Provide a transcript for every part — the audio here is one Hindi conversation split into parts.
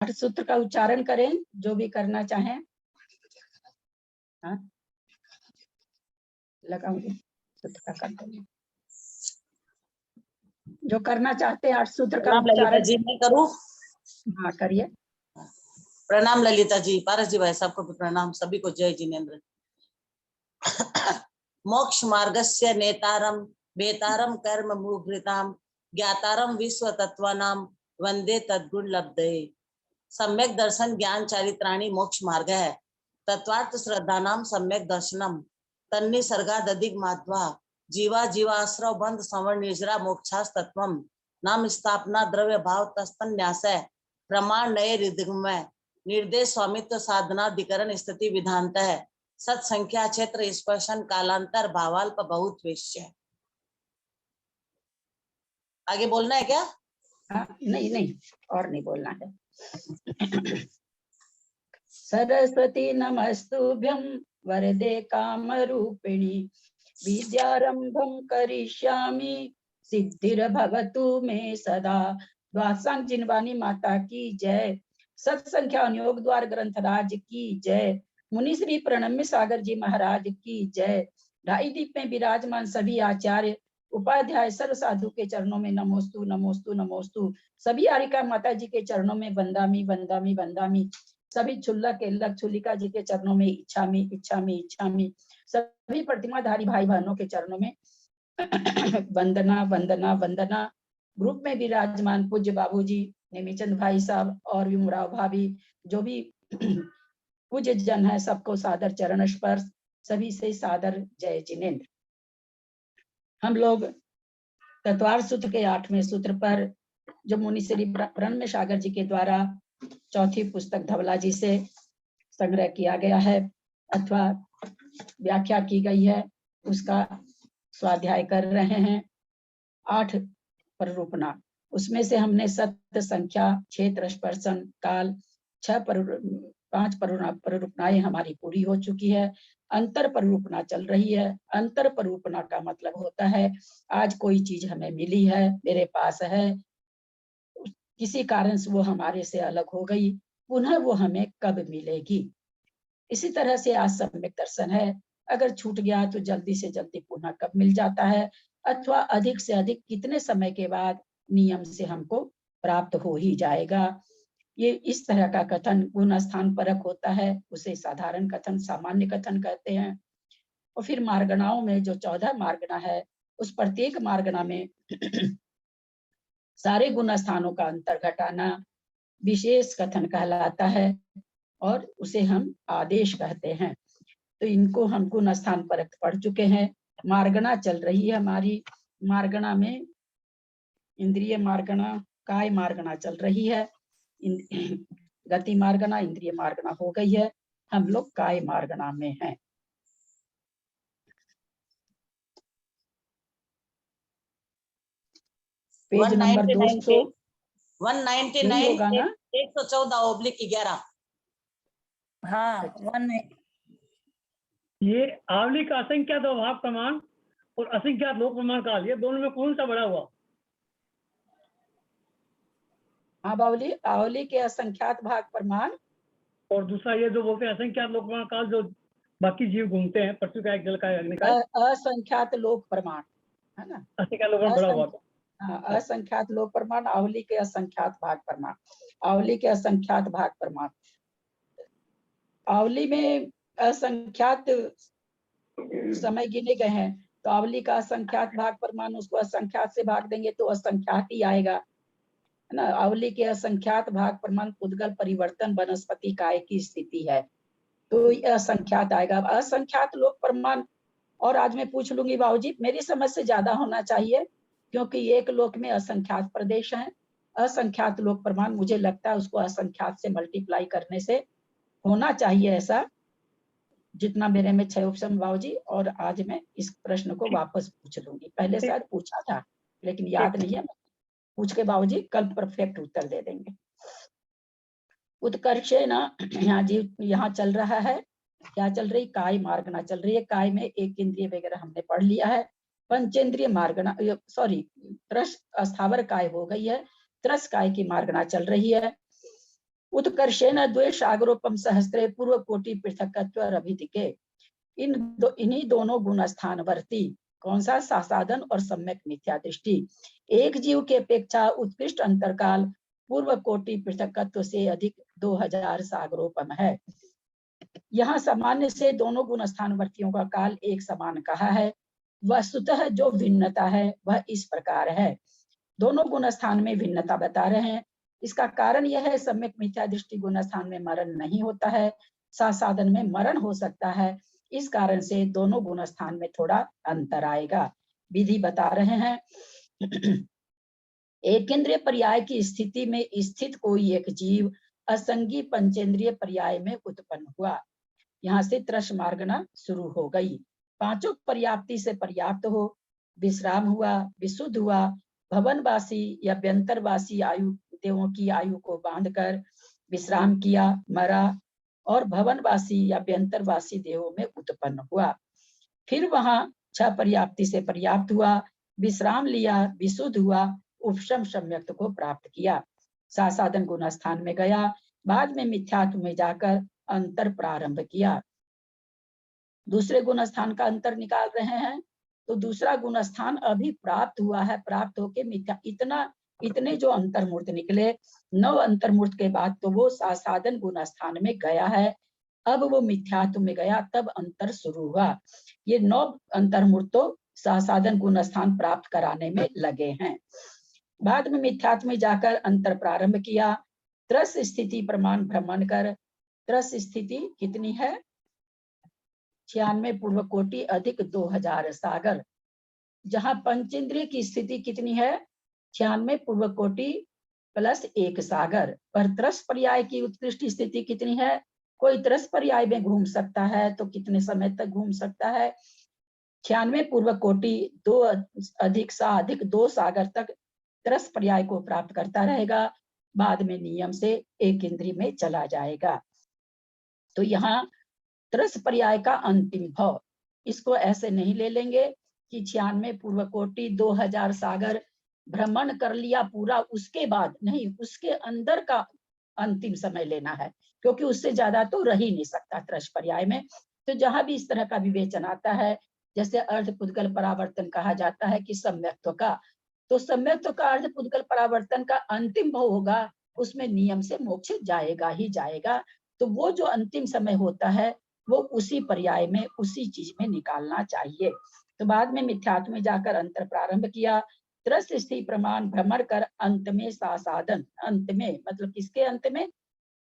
8 सूत्र का उच्चारण करें, जो भी करना चाहें। हाँ, लगाऊंगी सूत्र का कर दूंगी। जो करना चाहते हैं 8 सूत्र का प्रणाम ललिता उच्चारण। जी, मैं करूं? हाँ करिए। प्रणाम ललिता जी, पारस जी भाई सबको प्रणाम, सभी को जय जिनेन्द्र। मोक्ष मार्गस्य नेतारम बेतारम कर्म मुहृताम ज्ञातारम विश्व तत्वानाम वंदे तद्गुण लब्धये। सम्यक दर्शन ज्ञान चारित्राणि मोक्ष मार्ग है। तत्वार्थ श्रद्धा नाम सम्यक दर्शनम तन्निसर्गादधिक माध्वा जीवा जीवाश्रव बंध संवर्ण निजरा मोक्षास तत्वम नाम स्थापना द्रव्य भाव तस्तन्यास प्रमाण नए हृदय निर्देश स्वामित्व साधनाधिकरण स्थिति विधानता है। सत संख्या क्षेत्र स्पर्शन कालांतर भावाल्प बहुत वेश्य। आगे बोलना है क्या? हाँ, नहीं और नहीं बोलना है। सरस्वती नमस्तुभ्यं वरदे काम रूपिणी विद्यारंभं करिष्यामि सिद्धिर्भवतु मे सदा। द्वादशांक जिनवानी माता की जय। सत्संख्या अनुयोग द्वार ग्रंथराज की जय। मुनि श्री प्रणम्य सागर जी महाराज की जय। ढाई दीप में विराजमान सभी आचार्य उपाध्याय सर्व साधु के चरणों में नमोस्तु नमोस्तु नमोस्तु। सभी आरिका माता जी के चरणों में वंदामी वंदामी वंदामी। सभी छुल्लक एल्लक छुलिका जी के चरणों में इच्छामी इच्छामी इच्छामी। सभी प्रतिमाधारी भाई बहनों के चरणों में वंदना वंदना वंदना। ग्रुप में विराजमान पूज्य बाबूजी, नेमीचंद भाई साहब और विमराव भाभी, जो भी पूज्य जन है, सबको सादर चरण स्पर्श। सभी से सादर जय जिनेन्द्र। हम लोग तत्वार्थ सूत्र के 8वें सूत्र पर, जो मुनि श्री प्रणम्य सागर जी के द्वारा चौथी पुस्तक धवला जी से संग्रह किया गया है अथवा व्याख्या की गई है, उसका स्वाध्याय कर रहे हैं। 8 प्ररूपणा, उसमें से हमने सत्य संख्या क्षेत्र स्पर्शन काल 5 प्ररूपणाएं हमारी पूरी हो चुकी है। अंतर प्ररूपणा चल रही है। अंतर प्ररूपणा का मतलब होता है आज कोई चीज हमें मिली है, मेरे पास है, किसी कारण से वो हमारे से अलग हो गई, पुनः वो हमें कब मिलेगी। इसी तरह से आज सम्यक दर्शन है, अगर छूट गया तो जल्दी से जल्दी पुनः कब मिल जाता है, अथवा अधिक से अधिक कितने समय के बाद नियम से हमको प्राप्त हो ही जाएगा। ये इस तरह का कथन गुण स्थान परक होता है, उसे साधारण कथन सामान्य कथन कहते हैं। और फिर मार्गणाओं में जो 14 मार्गणा है, उस प्रत्येक मार्गणा में सारे गुण स्थानों का अंतर घटाना विशेष कथन कहलाता है और उसे हम आदेश कहते हैं। तो इनको हम गुण स्थान परक पढ़ चुके हैं। मार्गणा चल रही है हमारी। मार्गणा में इंद्रिय मार्गणा, काय मार्गणा चल रही है। गति मार्गणा, इंद्रिय मार्गणा हो गई है, हम लोग काय मार्गणा में हैं। पेज नंबर 200 199 होगा ना? 114/11। हाँ, ये आवली का असंख्यात अभाव प्रमाण और असंख्यात लोक प्रमाण काल, ये दोनों में कौन सा बड़ा हुआ? हाँ बावली, आवली के असंख्यात भाग प्रमाण, और दूसरा ये जो बोलते हैं असंख्यात लोक प्रमाण काल, जो बाकी जीव घूमते हैं, पृथ्वी का, एक जल का, अग्नि का, असंख्यात लोक प्रमाण है ना? असंख्यात लोक प्रमाण बड़ा हुआ। हाँ, असंख्यात लोक प्रमाण, आवली के असंख्यात भाग प्रमाण, आवली के असंख्यात भाग प्रमाण। आवली में असंख्यात समय गिने गए हैं, तो आवली का असंख्यात भाग प्रमाण, उसको असंख्यात से भाग देंगे तो असंख्यात ही आएगा, है ना? आवली के असंख्यात भाग प्रमाण उद्गल परिवर्तन वनस्पति काय की स्थिति है, तो यह असंख्यात आएगा। असंख्यात लोक प्रमाण, और आज मैं पूछ लूंगी बाबूजी, मेरी समझ से ज्यादा होना चाहिए, क्योंकि एक लोक में असंख्यात प्रदेश हैं। असंख्यात लोक प्रमाण मुझे लगता है उसको असंख्यात से मल्टीप्लाई करने से होना चाहिए ऐसा, जितना मेरे में 6 ऑप्शन बाबूजी। और आज मैं इस प्रश्न को वापस पूछ लूंगी, पहले शायद पूछा था लेकिन याद नहीं है, पूछ के बाबूजी कल परफेक्ट उत्तर दे देंगे। उत्कर्षे ना यहाँ चल रहा है, क्या चल रही? काय मार्गना चल रही है। काय में एक इंद्रिय वगैरह हमने पढ़ लिया है। पंचेंद्रिय मार्गना, सॉरी, त्रस अस्थावर काय हो गई है, त्रस काय की मार्गना चल रही है। उत्कर्षेण द्वेष आगरोपम सहस्त्रे पूर्व कोटि पृथकत्व अभिधिके। इन्हीं दोनों गुण स्थान वर्ती कौन सा? सासादन और सम्यक मिथ्या दृष्टि। एक जीव के अपेक्षा उत्कृष्ट अंतरकाल पूर्व कोटि पृथकत्व से अधिक 2000 सागरोपम है। यहाँ सामान्य से दोनों गुण स्थानवर्तियों का काल एक समान कहा है। वस्तुतः जो भिन्नता है वह इस प्रकार है। दोनों गुण स्थान में भिन्नता बता रहे हैं। इसका कारण यह है, सम्यक मिथ्या दृष्टि गुण स्थान में मरण नहीं होता है, सासादन में मरण हो सकता है। इस कारण से दोनों गुण स्थान में थोड़ा अंतर आएगा। विधि बता रहे हैं। एकेंद्रिय पर्याय की स्थिति में स्थित कोई एक जीव असंगी पंचेंद्रिय पर्याय में उत्पन्न हुआ। यहाँ से त्रस मार्गना शुरू हो गई। पांचों पर्याप्ति से पर्याप्त हो, विश्राम हुआ, विशुद्ध हुआ, भवनवासी या व्यंतरवासी आयु देवों की आयु को बांधकर विश्राम किया, मरा और भवनवासी या व्यंतरवासी देहों में उत्पन्न हुआ। फिर वहां 6 पर्याप्ति से पर्याप्त हुआ, विश्राम लिया, विशुद्ध हुआ, उपशम सम्यक्त को प्राप्त किया, सासादन गुण स्थान में गया, बाद में मिथ्यात्व में जाकर अंतर प्रारंभ किया। दूसरे गुण स्थान का अंतर निकाल रहे हैं, तो दूसरा गुण स्थान अभी प्राप्त हुआ है, प्राप्त होके मिथ्या इतने जो अंतर्मूर्त निकले, 9 अंतर्मूर्त के बाद तो वो सासादन गुण स्थान में गया है। अब वो मिथ्यात्व में गया, तब अंतर शुरू हुआ। ये 9 अंतर्मूर्त तो सासादन गुण स्थान प्राप्त कराने में लगे हैं। बाद में मिथ्यात्व में जाकर अंतर प्रारंभ किया। त्रस स्थिति प्रमाण भ्रमण कर, त्रस स्थिति कितनी है? 96 पूर्व कोटि अधिक 2000 सागर। जहां पंचेंद्रिय की स्थिति कितनी है? 96 पूर्व कोटि प्लस 1 सागर। पर त्रस पर्याय की उत्कृष्ट स्थिति कितनी है? कोई त्रस पर्याय में घूम सकता है तो कितने समय तक घूम सकता है? 96 पूर्व कोटि 2 अधिक 2 सागर तक त्रस पर्याय को प्राप्त करता रहेगा, बाद में नियम से एक इंद्रिय में चला जाएगा। तो यहाँ त्रस पर्याय का अंतिम भाव, इसको ऐसे नहीं ले लेंगे कि 96 पूर्व कोटि 2000 सागर भ्रमण कर लिया पूरा, उसके बाद नहीं, उसके अंदर का अंतिम समय लेना है, क्योंकि उससे ज्यादा तो रह ही नहीं सकता त्रस पर्याय में। तो जहां भी इस तरह का विवेचन आता है, जैसे अर्ध पुद्गल परावर्तन कहा जाता है कि सम्यक्त्व का, तो सम्यक्त्व का अर्ध पुद्गल परावर्तन का अंतिम भाव होगा, उसमें नियम से मोक्ष जाएगा ही जाएगा। तो वो जो अंतिम समय होता है वो उसी पर्याय में, उसी चीज में निकालना चाहिए। तो बाद में मिथ्यात्व में जाकर अंतर प्रारंभ किया। त्रस स्थिति प्रमाण भ्रमण कर अंत में सासादन, अंत में मतलब किसके अंत में?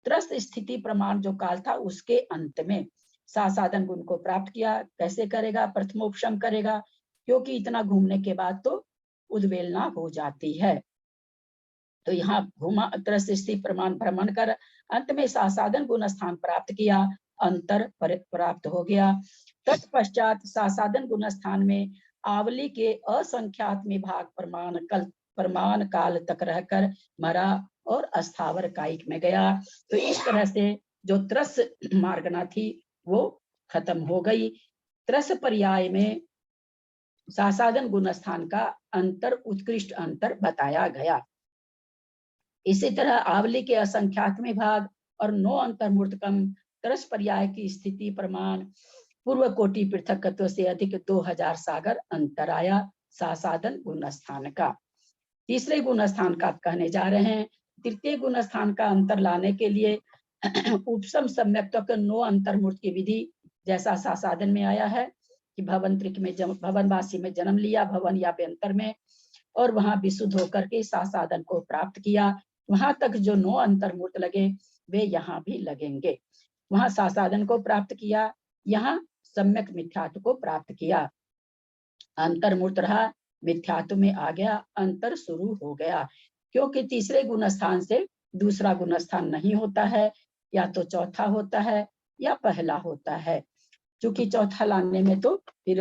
त्रस स्थिति प्रमाण जो काल था उसके अंत में सासादन गुण को प्राप्त किया। कैसे करेगा? प्रथमोपशम करेगा, क्योंकि इतना घूमने के बाद तो उद्वेलना हो जाती है। तो यहाँ घुमा, त्रस स्थिति प्रमाण भ्रमण कर अंत में सासादन गुण स्थान प्राप्त किया, अंतर प्राप्त हो गया। तत्पश्चात सासादन गुण स्थान में आवली के असंख्यात में भाग प्रमाण काल तक रहकर मरा और अस्थावर कायिक में गया। तो इस तरह से जो त्रस मार्गना थी वो खत्म हो गई। त्रस पर्याय में सासादन गुण स्थान का अंतर, उत्कृष्ट अंतर बताया गया। इसी तरह आवली के असंख्यात में भाग और 9 अंतर्मूर्तकम त्रस पर्याय की स्थिति प्रमाण पूर्व कोटि पृथकत्व से अधिक 2000 सागर अंतर आया सासादन गुण स्थान का। तीसरे गुण स्थान का कहने जा रहे हैं। तृतीय गुण स्थान का अंतर लाने के लिए उपसम सम्यक्त्व के 9 अंतर्मूर्त की विधि जैसा सासादन में आया है कि भवनत्रिक में भवनवासी में जन्म लिया, भवन या व्यंतर में, और वहां विशुद्ध होकर के सासादन को प्राप्त किया। वहां तक जो 9 अंतर्मूर्त लगे वे यहाँ भी लगेंगे। वहां सासादन को प्राप्त किया, यहाँ सम्यक मिथ्यात्व को प्राप्त किया। अंतर्मूर्त रहा, मिथ्यात्व में आ गया, अंतर शुरू हो गया। क्योंकि तीसरे गुण स्थान से दूसरा गुण स्थान नहीं होता है, या तो चौथा होता है या पहला होता है। क्योंकि चौथा लाने में तो फिर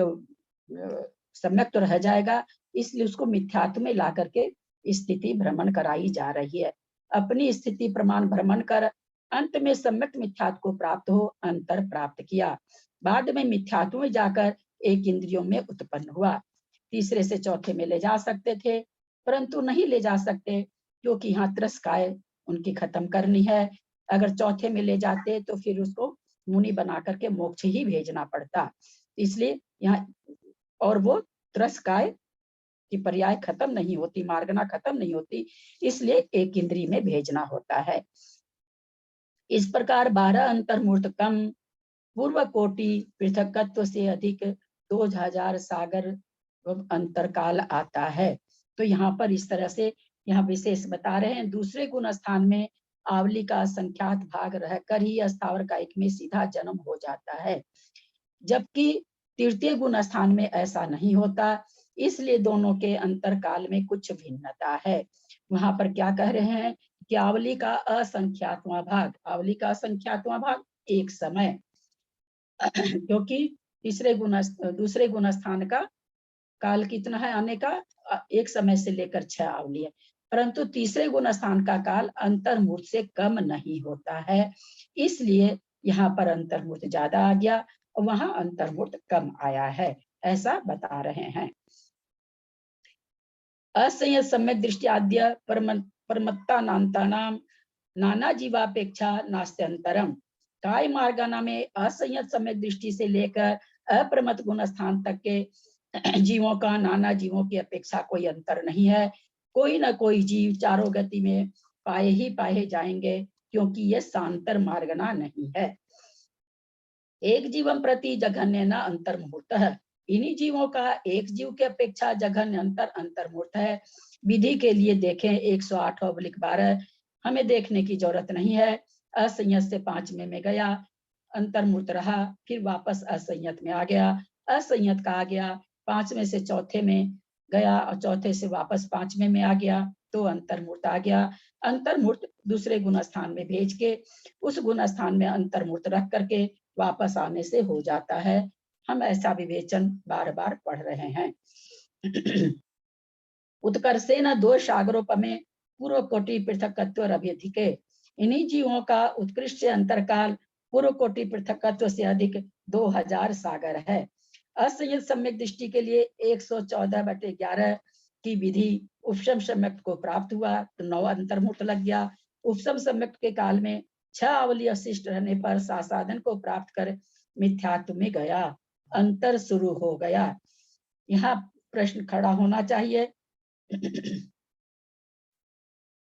सम्यक तो रह जाएगा, इसलिए उसको मिथ्यात्व में ला करके स्थिति भ्रमण कराई जा रही है। अपनी स्थिति प्रमाण भ्रमण कर अंत में सम्यक मिथ्यात्व को प्राप्त हो अंतर प्राप्त किया। बाद में मिथ्यात्व में जाकर एक इंद्रियों में उत्पन्न हुआ। तीसरे से चौथे में ले जा सकते थे, परंतु नहीं ले जा सकते, क्योंकि यहाँ त्रस काय उनकी खत्म करनी है। अगर चौथे में ले जाते तो फिर उसको मुनि बना करके मोक्ष ही भेजना पड़ता। इसलिए यहाँ और वो त्रस्काय की पर्याय खत्म नहीं होती, मार्गना खत्म नहीं होती, इसलिए एक इंद्री में भेजना होता है। इस प्रकार 12 अंतर्मूर्त कम पूर्व कोटि पृथकत्व से अधिक 2000 सागर अंतरकाल आता है। तो यहाँ पर इस तरह से यहाँ विशेष बता रहे हैं। दूसरे गुण स्थान में आवली का संख्यात भाग रहकर ही स्थावर कायिक में सीधा जन्म हो जाता है, जबकि तृतीय गुण स्थान में ऐसा नहीं होता, इसलिए दोनों के अंतरकाल में कुछ भिन्नता है। वहां पर क्या कह रहे हैं कि आवली का असंख्यातवां भाग, आवली का असंख्यातवां भाग एक समय, क्योंकि दूसरे गुण स्थान का काल कितना है आने का, एक समय से लेकर 6 आवली है, परंतु तीसरे गुण स्थान का काल अंतर्मूर्त से कम नहीं होता है, इसलिए यहाँ पर अंतर्मूर्त ज्यादा आ गया और वहां अंतर्मूर्त कम आया है, ऐसा बता रहे हैं। असंयत सम्यक दृष्टि आद्य परमत्ता नान्तानाम नाना जीवापेक्षा नास्त्यंतरम। काय मार्गाना में असंयत सम्यक दृष्टि से लेकर अप्रमत गुण स्थान तक के जीवों का नाना जीवों की अपेक्षा कोई अंतर नहीं है। कोई न कोई जीव चारों गति में पाए ही पाए जाएंगे, क्योंकि ये सांतर मार्गना नहीं है। एक जीवन प्रति जघन्य न अंतर्मुहूर्त है, इन्हीं जीवों का एक जीव के अपेक्षा जघन्य अंतर अंतर्मुहूर्त है। विधि के लिए देखें 108/12, हमें देखने की जरूरत नहीं है। असंयत से 5वें में गया, अंतर्मुहूर्त रहा, फिर वापस असंयत में आ गया, असंयत का आ गया, 5वें से चौथे में गया और चौथे से वापस 5वें में आ गया, तो अंतर्मुहूर्त आ गया। अंतर्मुहूर्त दूसरे गुण स्थान में भेज के उस गुण स्थान में अंतर्मुहूर्त रख करके वापस आने से हो जाता है। हम ऐसा विवेचन बार बार पढ़ रहे हैं। उत्कर्षेण दोष सागरोपमे पूर्व कोटि पृथकत्व अभ्यधिके, इन्हीं जीवों का उत्कृष्ट अंतरकाल पूर्व कोटि पृथकत्व से अधिक 2000 सागर है। असंयत सम्यक दृष्टि के लिए 114/11 की विधि उपशम सम्यक को प्राप्त हुआ तो 9 अंतर्मुहूर्त लग गया। उपशम सम्यक के काल में 6 आवली अशिष्ट रहने पर सासाधन को प्राप्त कर मिथ्यात्व में गया, अंतर शुरू हो गया। यहाँ प्रश्न खड़ा होना चाहिए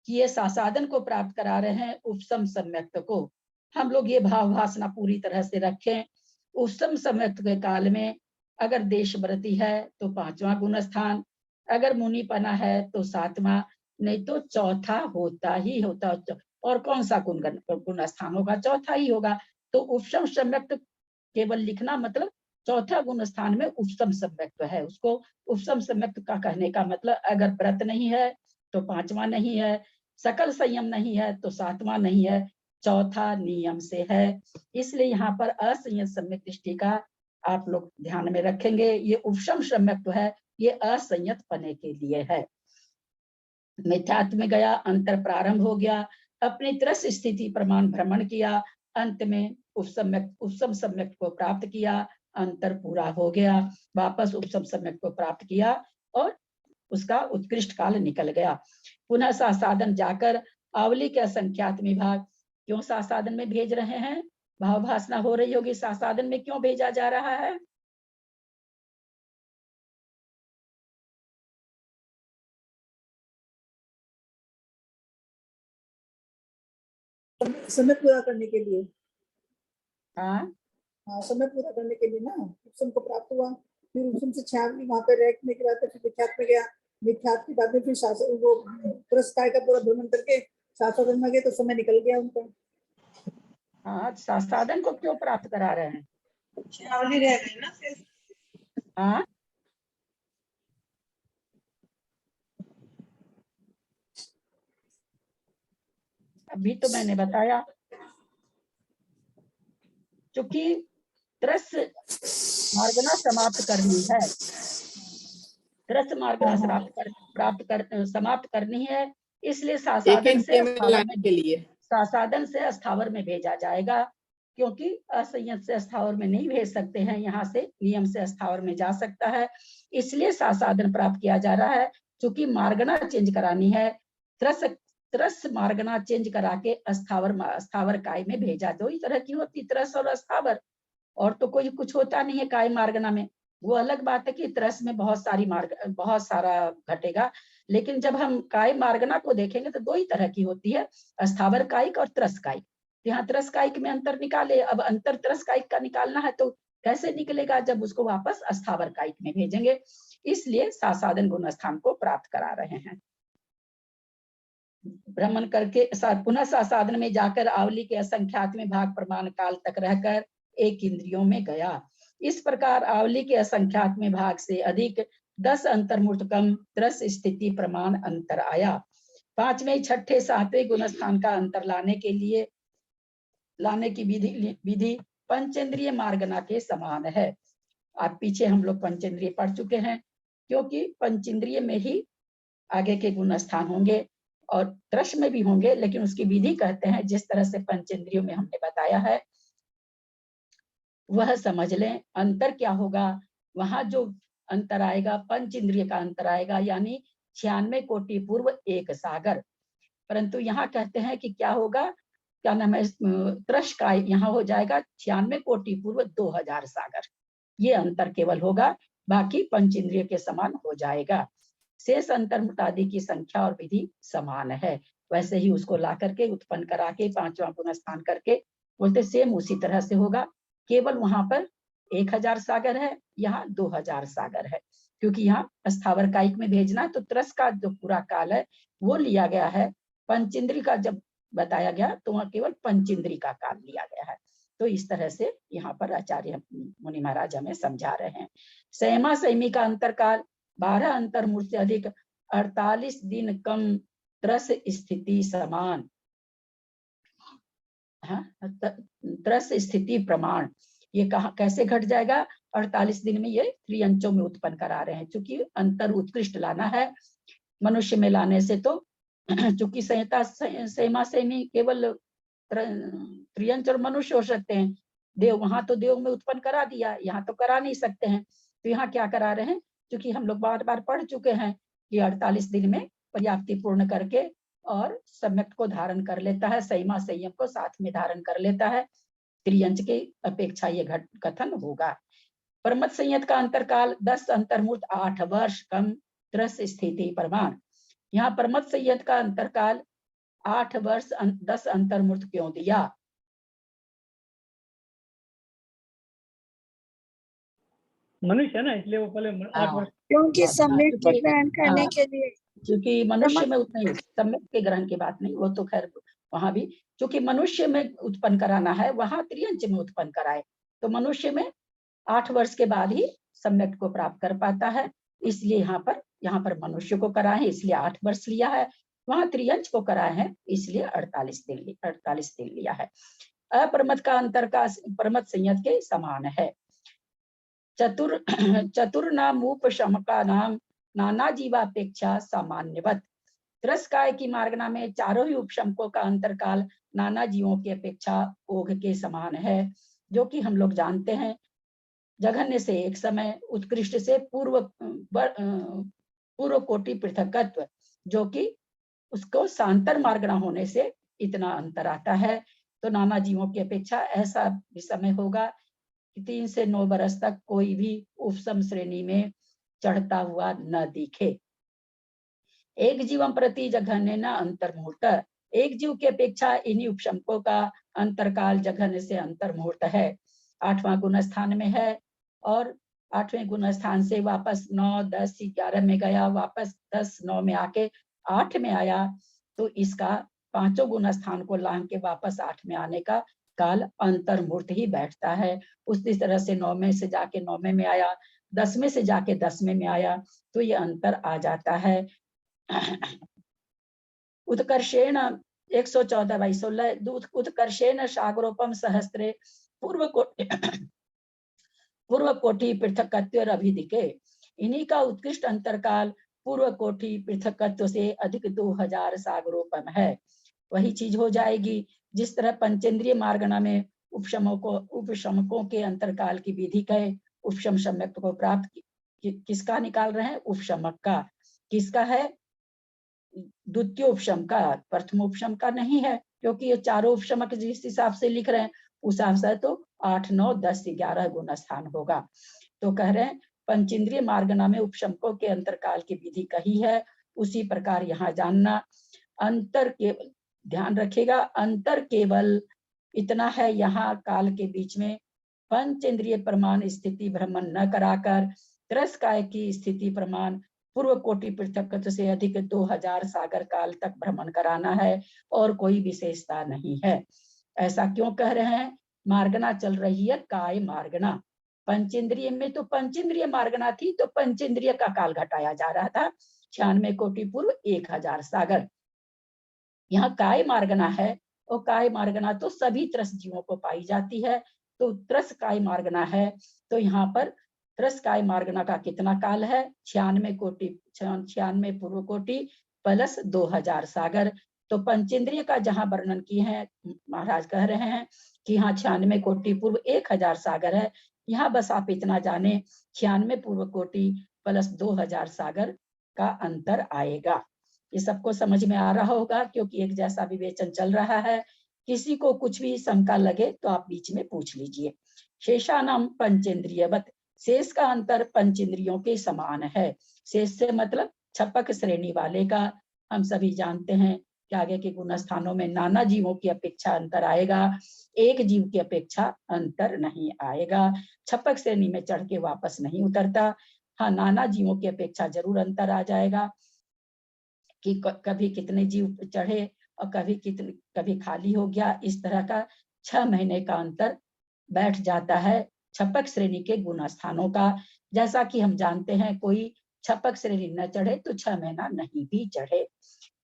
कि ये सासाधन को प्राप्त करा रहे हैं उपशम सम्यक्त को, हम लोग ये भाव भासना पूरी तरह से रखें। उपशम सम्यक्त के काल में अगर देशव्रती है तो 5वां गुण स्थान, अगर मुनिपना है तो 7वां, नहीं तो चौथा होता ही होता, और कौन सा गुण स्थान होगा, चौथा ही होगा। तो उपशम सम्यक्त केवल लिखना मतलब चौथा गुण स्थान में उपशम सम्यक्त है, उसको उपशम सम्यक्त का कहने का मतलब अगर व्रत नहीं है तो 5वां नहीं है, सकल संयम नहीं है तो 7वां नहीं है, चौथा नियम से है। इसलिए यहाँ पर असंयत सम्यक दृष्टि का आप लोग ध्यान में रखेंगे। ये उपशम सम्यक्त है, ये असंयत पने के लिए है। मिथ्यात्व में गया, अंतर प्रारंभ हो गया, अपनी त्रस स्थिति प्रमाण भ्रमण किया, अंत में उपशम सम्यक को प्राप्त किया, अंतर पूरा हो गया, वापस उपशम सम्यक को प्राप्त किया और उसका उत्कृष्ट काल निकल गया। पुनः सासाधन जाकर आवली के असंख्यात विभाग, क्यों सासाधन में भेज रहे हैं, भाव भासना हो रही होगी, सासाधन में क्यों भेजा जा रहा है? समय पूरा करने के लिए। हाँ, समय पूरा करने के लिए ना उपशम को प्राप्त हुआ, फिर उपशम से 6 वहां पे रहने के बाद फिर मिथ्यात्व में गया, मिथ्यात्व के बाद में फिर वो पुरस्कार का पूरा भ्रमण करके सासाधन में गए तो समय निकल गया उनका। हाँ, सासाधन को क्यों प्राप्त करा रहे हैं? आवली रह गई ना फिर। हाँ, अभी तो मैंने बताया, चूंकि त्रस मार्गना समाप्त करनी है, त्रस मार्गना समाप्त करनी है, इसलिए सासाधन से स्थावर में भेजा जाएगा, क्योंकि असंयत से स्थावर में नहीं भेज सकते हैं, यहाँ से नियम से स्थावर में जा सकता है, इसलिए सासाधन प्राप्त किया जा रहा है। चूंकि मार्गना चेंज करानी है, त्रस त्रस मार्गना चेंज करा के अस्थावर काय में भेजा। दो ही तरह की होती, त्रस और अस्थावर, और तो कोई कुछ होता नहीं है काय मार्गना में। वो अलग बात है कि त्रस में बहुत सारा घटेगा, लेकिन जब हम काय मार्गना को देखेंगे तो दो ही तरह की होती है, अस्थावर कायिक और त्रस कायिक। यहाँ त्रस कायिक में अंतर निकाले, अब अंतर त्रस कायिक का निकालना है तो कैसे निकलेगा, जब उसको वापस अस्थावर कायिक में भेजेंगे। इसलिए सासाधन गुण स्थान को प्राप्त करा रहे हैं। भ्रमण करके पुनः सासाधन में जाकर आवली के असंख्यात में भाग प्रमाण काल तक रहकर एक इंद्रियों में गया। इस प्रकार आवली के असंख्यात में भाग से अधिक 10 अंतर्मूर्त कम त्रस स्थिति प्रमाण अंतर आया। 5वें 6ठे 7वें गुण स्थान का अंतर लाने की विधि पंचेंद्रिय मार्गना के समान है। आप पीछे हम लोग पंचेंद्रिय पढ़ चुके हैं, क्योंकि पंचेंद्रिय में ही आगे के गुण स्थान होंगे और त्रस में भी होंगे, लेकिन उसकी विधि कहते हैं जिस तरह से पंचेंद्रियों में हमने बताया है वह समझ लें। अंतर क्या होगा, वहां जो अंतर आएगा पंच इंद्रिय का अंतर आएगा, यानी 96 कोटि पूर्व 1 सागर। परंतु यहाँ कहते हैं कि क्या होगा, क्या नाम है, त्रस का यहाँ हो जाएगा 96 कोटि पूर्व 2000 सागर। ये अंतर केवल होगा, बाकी पंच इंद्रिय के समान हो जाएगा। शेष अंतर्मुक्त आदि की संख्या और विधि समान है। वैसे ही उसको ला करके उत्पन्न करा के 5वां गुण स्थान करके बोलते सेम उसी तरह से होगा, केवल वहां पर 1000 सागर है, यहाँ 2000 सागर है। क्योंकि यहाँ अस्थावर कायिक में भेजना, तो त्रस का जो पूरा काल है वो लिया गया है। पंचेंद्री का जब बताया गया तो वहाँ केवल पंचेंद्री का काल लिया गया है। तो इस तरह से यहाँ पर आचार्य मुनि महाराज हमें समझा रहे हैं। सहमा सहमी का अंतरकाल 12 अंतर्मूर्त से अधिक 48 दिन कम त्रस स्थिति समान। त्रस स्थिति प्रमाण ये कहा कैसे घट जाएगा, 48 दिन में ये त्रियंचों में उत्पन्न करा रहे हैं। चूंकि अंतर उत्कृष्ट लाना है मनुष्य में लाने से, तो चूंकि संहिता सेमा सेमी केवल त्रियंच और मनुष्य हो सकते हैं, देव वहां तो देव में उत्पन्न करा दिया, यहाँ तो करा नहीं सकते हैं। तो यहाँ क्या करा रहे हैं, क्योंकि हम लोग बार बार पढ़ चुके हैं कि 48 दिन में पर्याप्ति पूर्ण करके और सम्यक को धारण कर लेता है, संयमा संयम को साथ में धारण कर लेता है। त्रियंच की अपेक्षा ये कथन होगा। परमत संयत का अंतरकाल 10 अंतर्मूर्त 8 वर्ष कम त्रस स्थिति प्रमाण। यहाँ परमत संयत का अंतरकाल 8 वर्ष 10 अंतर्मूर्त क्यों दिया? मनुष्य है ना, इसलिए वो पहले 8 वर्ष। क्योंकि सम्यक को ग्रहण करने के लिए, क्योंकि मनुष्य में उतने सम्यक के ग्रहण की बात नहीं, वो तो खैर वहां भी, क्योंकि मनुष्य में उत्पन्न कराना है, वहां त्रियंच में उत्पन्न कराए, तो मनुष्य में 8 वर्ष के बाद ही सम्यक को प्राप्त कर पाता है। इसलिए यहाँ पर मनुष्य को कराए इसलिए 8 वर्ष लिया है, वहां त्रियंच को कराए हैं इसलिए 48 दिन लिया है। अपरमत का अंतर का परमत संयत के समान है। चतुर्नाम उपशम का नाम नाना जीवापेक्षा सामान्यवत। त्रस्काय की मार्गना में चारों ही उपशमकों का अंतरकाल नाना जीवों की अपेक्षा ओघ के समान है, जो कि हम लोग जानते हैं। जघन्य से एक समय, उत्कृष्ट से पूर्व कोटि पृथकत्व, जो कि उसको सांतर मार्गना होने से इतना अंतर आता है। तो नाना जीवों की अपेक्षा ऐसा भी समय होगा कि 3 से 9 बरस तक कोई भी उपसम श्रेणी में चढ़ता हुआ न दिखे। एक जीवम प्रति जघन्य न अंतर्मुहूर्त, एक जीव की अपेक्षा इन्हीं उपशमकों का अंतरकाल जघन्य से अंतर्मुहूर्त है। 8वां गुण स्थान में है और 8वें गुण स्थान से वापस 9, 10, 11 में गया, वापस 10, 9 में आके 8 में आया, तो इसका 5 गुण स्थान को लांग के वापस 8 में आने का काल अंतर्मुहूर्त ही बैठता है। उसी तरह से 9वें से जाके 9वें में आया, 10वें से जाके 10वें में आया, तो ये अंतर आ जाता है। उत्कर्षेण 114/16 उत्कर्षेण सागरोपम सहस्त्रे पूर्व कोटि पृथकत्व अभिधिके। इन्हीं का उत्कृष्ट अंतरकाल पूर्व कोटि पृथकत्व से अधिक 2000 सागरोपम है। वही चीज हो जाएगी जिस तरह पंचेंद्रिय मार्गना में उपशमकों के अंतरकाल की विधि कहे, उपशम सम्यक को प्राप्त किसका निकाल रहे हैं, उपशमक का। किसका है, द्वितीय उपशम का, प्रथम उपशम का नहीं है, क्योंकि ये चारों उपशमक जिस हिसाब से लिख रहे हैं उस हिसाब से तो 8, 9, 10, 11 गुण स्थान होगा। तो कह रहे हैं पंचेंद्रिय मार्गना में उपशमकों के अंतरकाल की विधि कही है, उसी प्रकार यहाँ जानना। अंतर केवल ध्यान रखेगा, अंतर केवल इतना है, यहाँ काल के बीच में पंचेंद्रिय प्रमाण स्थिति भ्रमण न कराकर त्रस्काय की स्थिति प्रमाण पूर्व कोटि पृथक से अधिक 2000 सागर काल तक भ्रमण कराना है, और कोई विशेषता नहीं है। ऐसा क्यों कह रहे हैं? मार्गना चल रही है काय मार्गना, पंचेंद्रिय में तो पंचेंद्रिय मार्गना थी, तो पंचेंद्रिय का काल घटाया जा रहा था, 96 कोटि पूर्व 1000 सागर। यहाँ काय मार्गना है, और काय मार्गना तो सभी त्रस जीवों को पाई जाती है, तो त्रस काय मार्गना है। तो यहाँ पर त्रस काय मार्गना का कितना काल है? 96 कोटि, 96 पूर्व कोटि प्लस 2000 सागर। तो पंचेंद्रिय का जहाँ वर्णन किए हैं, महाराज कह रहे हैं कि यहाँ 96 कोटि पूर्व 1000 सागर है। यहाँ बस आप इतना जाने 96 पूर्व कोटि प्लस 2000 सागर का अंतर आएगा। ये सबको समझ में आ रहा होगा, क्योंकि एक जैसा विवेचन चल रहा है। किसी को कुछ भी शंका लगे तो आप बीच में पूछ लीजिए। शेषानाम पंचेंद्रियवत, शेष का अंतर पंचेंद्रियों के समान है। शेष से मतलब छपक श्रेणी वाले का। हम सभी जानते हैं कि आगे के गुण स्थानों में नाना जीवों की अपेक्षा अंतर आएगा, एक जीव की अपेक्षा अंतर नहीं आएगा। छपक श्रेणी में चढ़ के वापस नहीं उतरता। हाँ, नाना जीवों की अपेक्षा जरूर अंतर आ जाएगा कि कभी कितने जीव चढ़े और कभी खाली हो गया। इस तरह का 6 महीने का अंतर बैठ जाता है छपक श्रेणी के गुण स्थानों का। जैसा कि हम जानते हैं, कोई छपक श्रेणी न चढ़े तो 6 महीना नहीं भी चढ़े।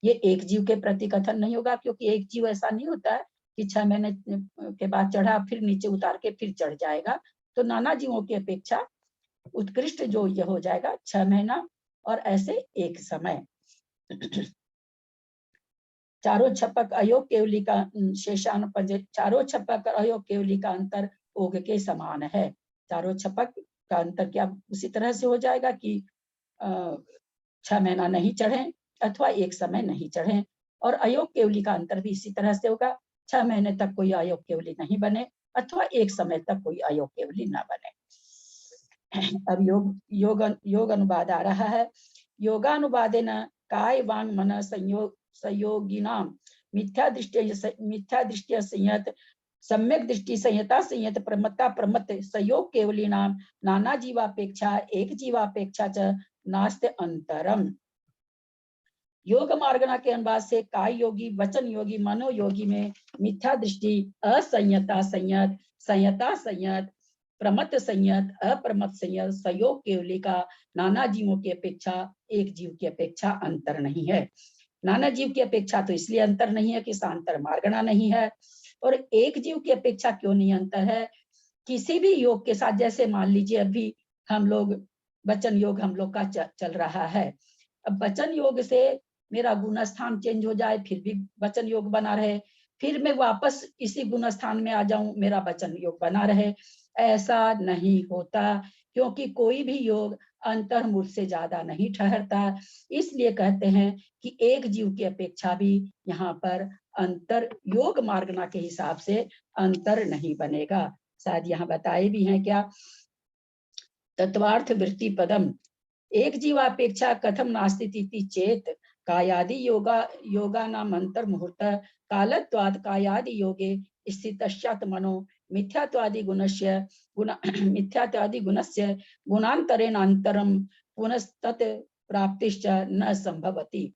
ये एक जीव के प्रति कथन नहीं होगा, क्योंकि एक जीव ऐसा नहीं होता है कि 6 महीने के बाद चढ़ा फिर नीचे उतार के फिर चढ़ जाएगा। तो नाना जीवों की अपेक्षा उत्कृष्ट जो ये हो जाएगा 6 महीना, और ऐसे एक समय। चारों छपक अयोग केवली का शेषान पंजे, चारों छपक और अयोग केवली का अंतर ओग के समान है। चारों छपक का अंतर क्या उसी तरह से हो जाएगा कि 6 महीना नहीं चढ़े अथवा एक समय नहीं चढ़े, और अयोग केवली का अंतर भी इसी तरह से होगा, 6 महीने तक कोई अयोग केवली नहीं बने अथवा एक समय तक कोई अयोग केवली ना बने। अब योग अनुवाद आ रहा है। योगानुवादेन काय वांग मन संयोगिनाम मिथ्या दृष्टि संयत सम्यक दृष्टि संयता संयत प्रमत्ता प्रमत्त संयोग केवलीनाम नाना जीवापेक्षा एक जीवापेक्षा च नास्ति अंतरम। योग मार्गना के अनुवाद से काय योगी, वचन योगी, मनोयोगी में मिथ्या दृष्टि, असंयता संयत, संयता संयत, प्रमत्त संयत, अप्रमत्त संयत, संयोग केवली का नाना जीवों की अपेक्षा एक जीव की अपेक्षा अंतर नहीं है। नाना जीव की अपेक्षा तो इसलिए अंतर नहीं है कि सांतर मार्गना नहीं है, और एक जीव की अपेक्षा क्यों नहीं अंतर है? किसी भी योग के साथ, जैसे मान लीजिए अभी हम लोग वचन योग हम लोग का चल रहा है। अब वचन योग से मेरा गुण स्थान चेंज हो जाए फिर भी वचन योग बना रहे, फिर मैं वापस इसी गुण स्थान में आ जाऊं मेरा वचन योग बना रहे, ऐसा नहीं होता, क्योंकि कोई भी योग अंतर्मुख से ज्यादा नहीं ठहरता। इसलिए कहते हैं कि एक जीव की अपेक्षा भी यहाँ पर अंतर योग मार्गना के हिसाब से अंतर नहीं बनेगा। शायद यहाँ बताए भी हैं क्या, तत्वार्थ वृत्ति पदम एक जीवापेक्षा कथम नास्ति चेत कायादि योगा नाम अंतर मुहूर्त कालत्वाद कायादि योगे स्थितश्चात् मनो मिथ्यात्वादि गुणस्य गुणांतरेण अंतरम पुनस्तत् प्राप्तिश्च न संभवति।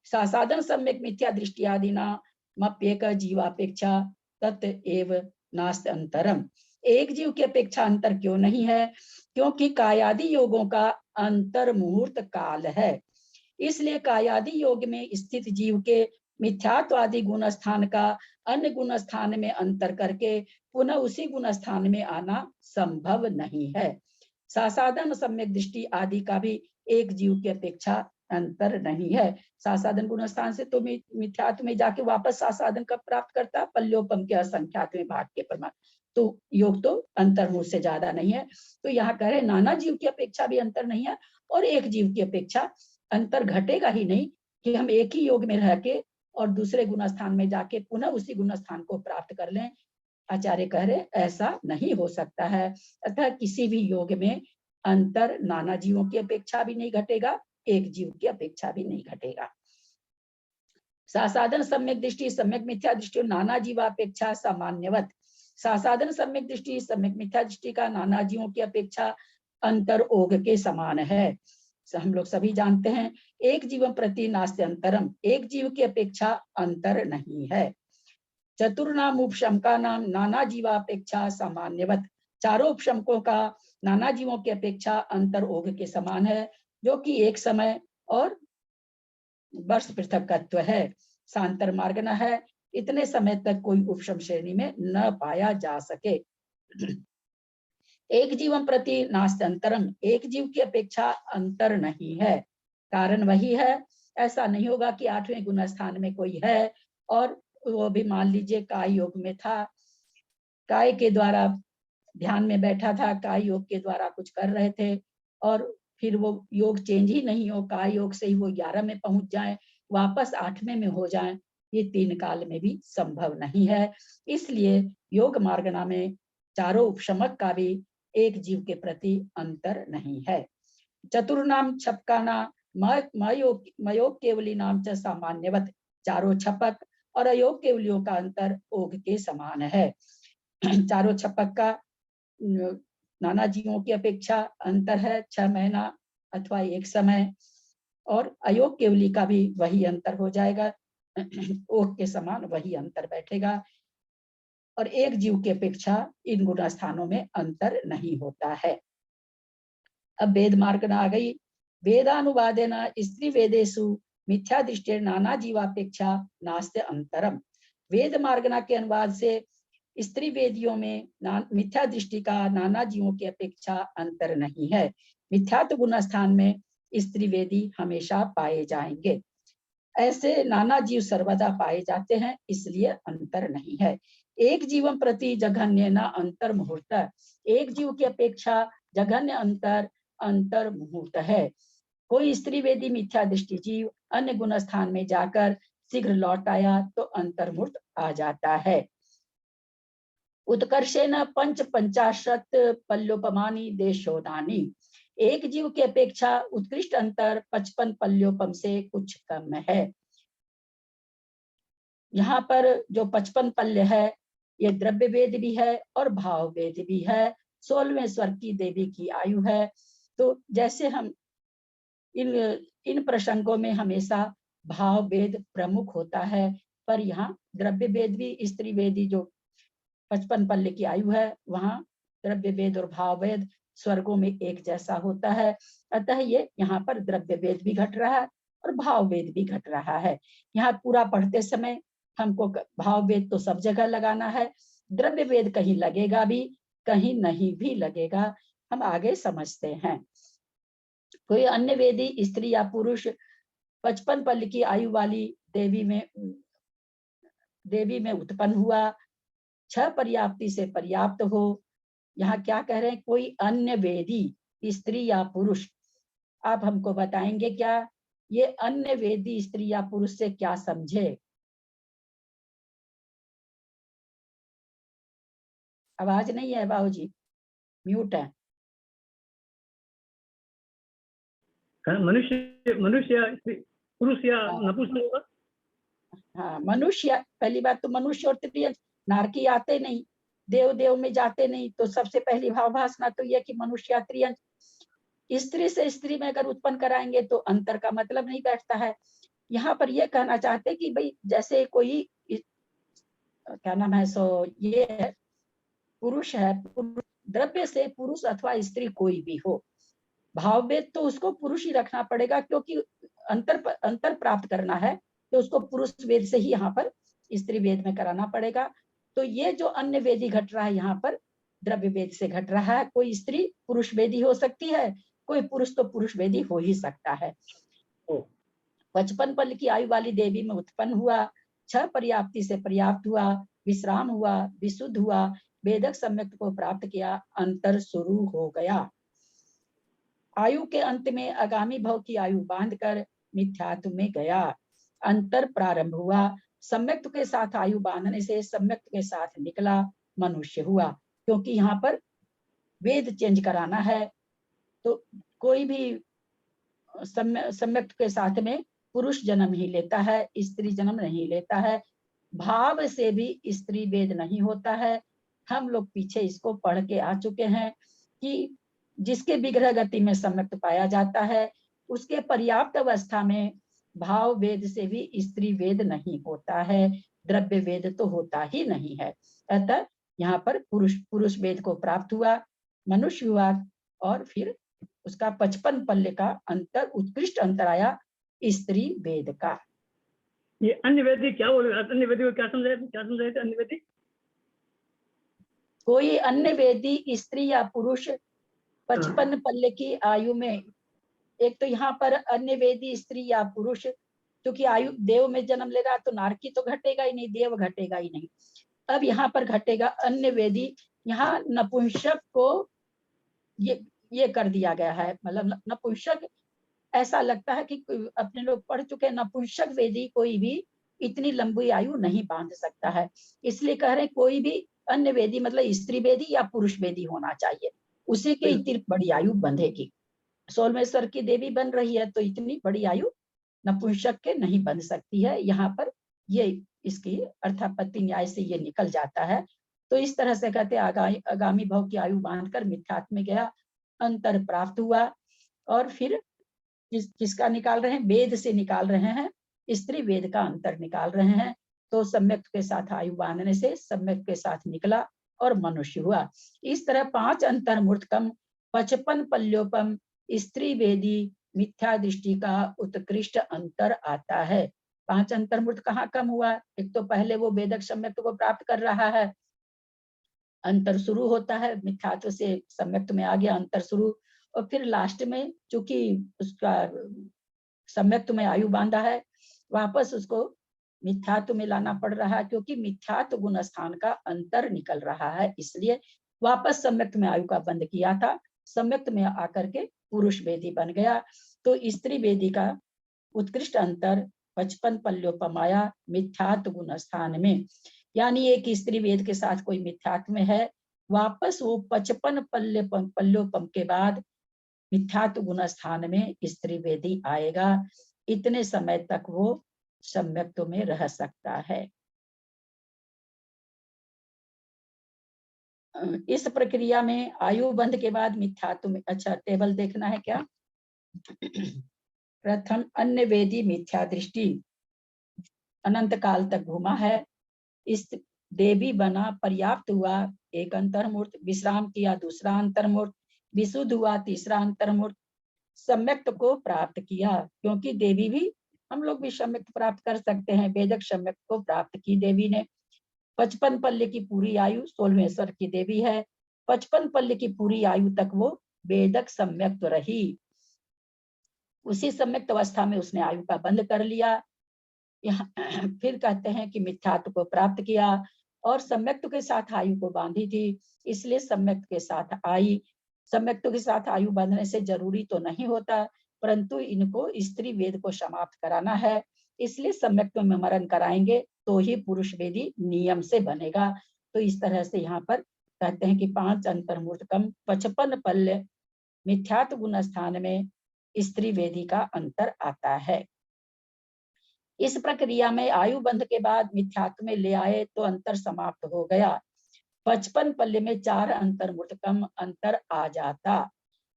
सासाधन सम्यक मिथ्या दृष्टि आदिनामप्येक जीवापेक्षा तत् एव नास्ति अंतरम। एक जीव की अपेक्षा अंतर क्यों नहीं है? क्योंकि कायादि योगों का अंतर मुहूर्त काल है। इसलिए कायादि योग में स्थित जीव के मिथ्यात्वादि गुण स्थान का अन्य गुण स्थान में अंतर करके पुनः उसी गुण स्थान में आना संभव नहीं है। सासाधन सम्यक दृष्टि आदि का भी एक जीव की अपेक्षा अंतर नहीं है। सासाधन गुण स्थान से तो मिथ्यात्व में जाके वापस सासाधन का प्राप्त करता, पल्योपम के असंख्यात में भाग के प्रमाण, तो योग तो अंतर्मुख से ज्यादा नहीं है। तो यहाँ कह रहे नाना जीव की अपेक्षा भी अंतर नहीं है, और एक जीव की अपेक्षा अंतर घटेगा ही नहीं, कि हम एक ही योग में रह के और दूसरे गुणस्थान में जाके पुनः उसी गुणस्थान को प्राप्त कर लें। आचार्य कह रहे ऐसा नहीं हो सकता है। अतः किसी भी योग में अंतर नाना जीवों की अपेक्षा भी नहीं घटेगा, एक जीव की अपेक्षा भी नहीं घटेगा। सासाधन सम्यक दृष्टि सम्यक मिथ्या दृष्टि नाना जीवापेक्षा सामान्यवत। सासाधन सम्यक दृष्टि सम्यक मिथ्या दृष्टि का नाना जीवों की अपेक्षा अंतर ओग के समान है। हम लोग सभी जानते हैं एक जीव प्रति नास्ति अंतरम, एक जीव की अपेक्षा अंतर नहीं है। चतुर्नाम उपशमका नाम नाना जीवापेक्षा सामान्यवत। चारों उपशमकों का नाना जीवों की अपेक्षा अंतर ओग के समान है, जो कि एक समय और वर्ष पृथकत्व है। सांतर मार्ग न है, इतने समय तक कोई उपशम श्रेणी में न पाया जा सके। एक जीवन प्रति नास्ति अंतरम, एक जीव की अपेक्षा अंतर नहीं है। कारण वही है, ऐसा नहीं होगा कि 8वें गुणस्थान में कोई है और वो भी मान लीजिए काय योग में था, काय के द्वारा ध्यान में बैठा था, काय योग के द्वारा कुछ कर रहे थे और फिर वो योग चेंज ही नहीं हो, काय योग से ही वो 11 में पहुंच जाए, वापस 8वें में हो जाए, ये 3 काल में भी संभव नहीं है। इसलिए योग मार्गना में चारों उपशमक का भी एक जीव के प्रति अंतर नहीं है। चतुर्नाम छपकाना मयोग केवली नाम च सामान्यवत। चारों छपक और अयोग केवलियों का अंतर ओग के समान है। चारों छपक का नाना जीवों की अपेक्षा अंतर है 6 महीना अथवा एक समय, और अयोग केवली का भी वही अंतर हो जाएगा, ओग के समान वही अंतर बैठेगा और एक जीव की अपेक्षा इन गुण स्थानों में अंतर नहीं होता है। अब वेद मार्ग आ गई। वेदानुवादेन स्त्री वेदेषु मिथ्या दृष्टि नाना जीवापेक्षा नास्ति अंतरम। वेद मार्गना के अनुवाद से स्त्री वेदियों में मिथ्या दृष्टि का नाना जीवों की अपेक्षा अंतर नहीं है। मिथ्यात्व गुण स्थान में स्त्री वेदी हमेशा पाए जाएंगे। ऐसे नाना जीव सर्वदा पाए जाते हैं, इसलिए अंतर नहीं है। एक जीवन प्रति जघन्य न अंतर मुहूर्त। एक जीव की अपेक्षा जघन्य अंतर अंतर मुहूर्त है। कोई स्त्री वेदी मिथ्या दृष्टि जीव अन्य गुण स्थान में जाकर शीघ्र लौट आया तो अंतर्मुहूर्त आ जाता है। उत्कर्षेण पंच पंचाशत पल्योपमानी देशोदानी। एक जीव की अपेक्षा उत्कृष्ट अंतर 55 पल्योपम से कुछ कम है। यहाँ पर जो 55 पल्य है ये द्रव्य वेद भी है और भाव वेद भी है। 16वें स्वर्ग की देवी की आयु है। तो जैसे हम इन प्रसंगों में हमेशा भाव वेद प्रमुख होता है, पर यहाँ द्रव्य वेद भी स्त्री वेदी जो 55 पल्य की आयु है, वहाँ द्रव्य वेद और भाव वेद स्वर्गों में एक जैसा होता है। अतः ये यहाँ पर द्रव्य वेद भी घट रहा है और भाव वेद भी घट रहा है। यहाँ पूरा पढ़ते समय हमको भाव वेद तो सब जगह लगाना है, द्रव्य वेद कहीं लगेगा भी कहीं नहीं भी लगेगा, हम आगे समझते हैं। कोई अन्य वेदी स्त्री या पुरुष 55 पल्य की आयु वाली देवी में उत्पन्न हुआ, 6 पर्याप्ति से पर्याप्त हो। यहाँ क्या कह रहे हैं, कोई अन्य वेदी स्त्री या पुरुष। आप हमको बताएंगे क्या ये अन्य वेदी स्त्री या पुरुष से क्या समझे? आवाज नहीं है बाबू जी, म्यूट है। मनुष्य पुरुष या नपुंसक होगा। हाँ, मनुष्य, पहली बात तो मनुष्य और त्रियंश, नारकी आते नहीं, देव में जाते नहीं, तो सबसे पहली भावभासना तो यह कि मनुष्य या त्रियंश। स्त्री से स्त्री में अगर उत्पन्न कराएंगे तो अंतर का मतलब नहीं बैठता है। यहाँ पर यह कहना चाहते कि भाई जैसे कोई क्या नाम है सो ये पुरुष है, द्रव्य से पुरुष अथवा स्त्री कोई भी हो, भाववेद तो उसको पुरुष ही रखना पड़ेगा, क्योंकि अंतर प्राप्त करना है तो उसको पुरुष वेद से ही यहाँ पर स्त्री वेद में कराना पड़ेगा। तो ये जो अन्य वेदी घट रहा है यहाँ पर द्रव्य वेद से घट रहा है। कोई स्त्री पुरुष वेदी हो सकती है, कोई पुरुष तो पुरुष वेदी हो ही सकता है। 55 पल्य की आयु वाली देवी में उत्पन्न हुआ, 6 पर्याप्ति से पर्याप्त हुआ, विश्राम हुआ, विशुद्ध हुआ, वेदक सम्यक को प्राप्त किया, अंतर शुरू हो गया। आयु के अंत में आगामी भव की आयु बांधकर मिथ्यात्व में गया, अंतर प्रारंभ हुआ। सम्यक्त के साथ आयु बांधने से सम्यक्त के साथ निकला, मनुष्य हुआ। क्योंकि यहाँ पर वेद चेंज कराना है, तो कोई भी सम्यक्त के साथ में पुरुष जन्म ही लेता है, स्त्री जन्म नहीं लेता है। भाव से भी स्त्री वेद नहीं होता है। हम लोग पीछे इसको पढ़ के आ चुके हैं कि जिसके विग्रह गति में सम्यक्त पाया जाता है, उसके पर्याप्त अवस्था में भाव वेद से भी स्त्री वेद नहीं होता है, द्रव्य वेद तो होता ही नहीं है। अतः यहाँ पर पुरुष वेद को प्राप्त हुआ, मनुष्य हुआ, और फिर उसका 55 पल्ले का अंतर, उत्कृष्ट अंतर आया स्त्री वेद का। ये अन्य वेदी क्या बोल रहे, अन्य वेदी को क्या समझाए थे अन्य वेदी? कोई अन्य वेदी स्त्री या पुरुष 55 पल्ले की आयु में, एक तो यहाँ पर अन्य वेदी स्त्री या पुरुष, क्योंकि आयु देव में जन्म ले रहा तो नारकी तो घटेगा ही नहीं, देव घटेगा ही नहीं। अब यहाँ पर घटेगा अन्य वेदी। यहाँ नपुंसक को ये कर दिया गया है, मतलब नपुंसक, ऐसा लगता है कि अपने लोग पढ़ चुके हैं, नपुंसक वेदी कोई भी इतनी लंबी आयु नहीं बांध सकता है। इसलिए कह रहे हैं कोई भी अन्य वेदी मतलब स्त्री वेदी या पुरुष वेदी होना चाहिए, उसी के इतनी बड़ी आयु बंधेगी। सोलमेश्वर की देवी बन रही है तो इतनी बड़ी आयु नपुंसक के नहीं बन सकती है। यहाँ पर ये इसकी अर्थापत्ति न्याय से ये निकल जाता है। तो इस तरह से कहते आगामी भव की आयु बांधकर मिथ्यात्व में गया, अंतर प्राप्त हुआ, और फिर किसका निकाल रहे हैं? वेद से निकाल रहे हैं, स्त्री वेद का अंतर निकाल रहे हैं। तो सम्यक्त के साथ आयु बांधने से सम्यक्त के साथ निकला और मनुष्य हुआ। इस तरह 5 अंतर्मूर्तकम 55 पल्योपम स्त्री वेदी मिथ्या दृष्टि का उत्कृष्ट अंतर आता है। 5 अंतर्मूर्त कहाँ कम हुआ? एक तो पहले वो वेदक सम्यक्त को प्राप्त कर रहा है, अंतर शुरू होता है, मिथ्यात्व से सम्यक्त में आ गया, अंतर शुरू, और फिर लास्ट में चूंकि उसका सम्यक्त में आयु बांधा है, वापस उसको मिथ्यात्व में लाना पड़ रहा है, क्योंकि मिथ्यात्व गुण स्थान का अंतर निकल रहा है, इसलिए वापस सम्यक्त में आयु का बंध किया था, सम्यक्त में आकर के पुरुष वेदी बन गया। तो स्त्री वेदी का उत्कृष्ट अंतर 55 पल्योपम आया मिथ्यात्व गुण स्थान में। यानी एक स्त्री वेद के साथ कोई मिथ्यात्व में है, वापस वो 55 पल्योपम के बाद मिथ्यात्व गुण स्थान में स्त्री वेदी आएगा। इतने समय तक वो सम्यक्त में रह सकता है। इस प्रक्रिया में आयु बंध के बाद मिथ्यात्व में, अच्छा टेबल देखना है क्या? प्रथम अन्य वेदी मिथ्या दृष्टि अनंत काल तक घूमा है, इस देवी बना, पर्याप्त हुआ एक अंतर्मूर्त, विश्राम किया दूसरा अंतर्मूर्त, विशुद्ध हुआ तीसरा अंतर्मूर्त, सम्यक्त को प्राप्त किया। क्योंकि देवी भी, हम लोग भी सम्यक्त प्राप्त कर सकते हैं, वेदक सम्यक्त को प्राप्त की देवी ने। 55 पल्ले की पूरी आयु सोलमेश्वर की देवी है, 55 पल्ले की पूरी आयु तक वो वेदक सम्यक्त रही। उसी सम्यक्त अवस्था में उसने आयु का बंध कर लिया। यहाँ फिर कहते हैं कि मिथ्यात्व को प्राप्त किया और सम्यक्त के साथ आयु को बांधी थी, इसलिए सम्यक्त के साथ आई। सम्यक्त के साथ आयु बांधने से जरूरी तो नहीं होता, परंतु इनको स्त्री वेद को समाप्त कराना है, इसलिए सम्यक्त में मरण कराएंगे तो ही पुरुष वेदी नियम से बनेगा। तो इस तरह से यहाँ पर कहते हैं कि 5 अंतर्मूर्तकम 55 पल्य मिथ्यात्व गुण स्थान में स्त्री वेदी का अंतर आता है। इस प्रक्रिया में आयु बंध के बाद मिथ्यात्व में ले आए तो अंतर समाप्त हो गया। 55 पल्ले में 4 अंतर्मूर्तकम अंतर आ जाता,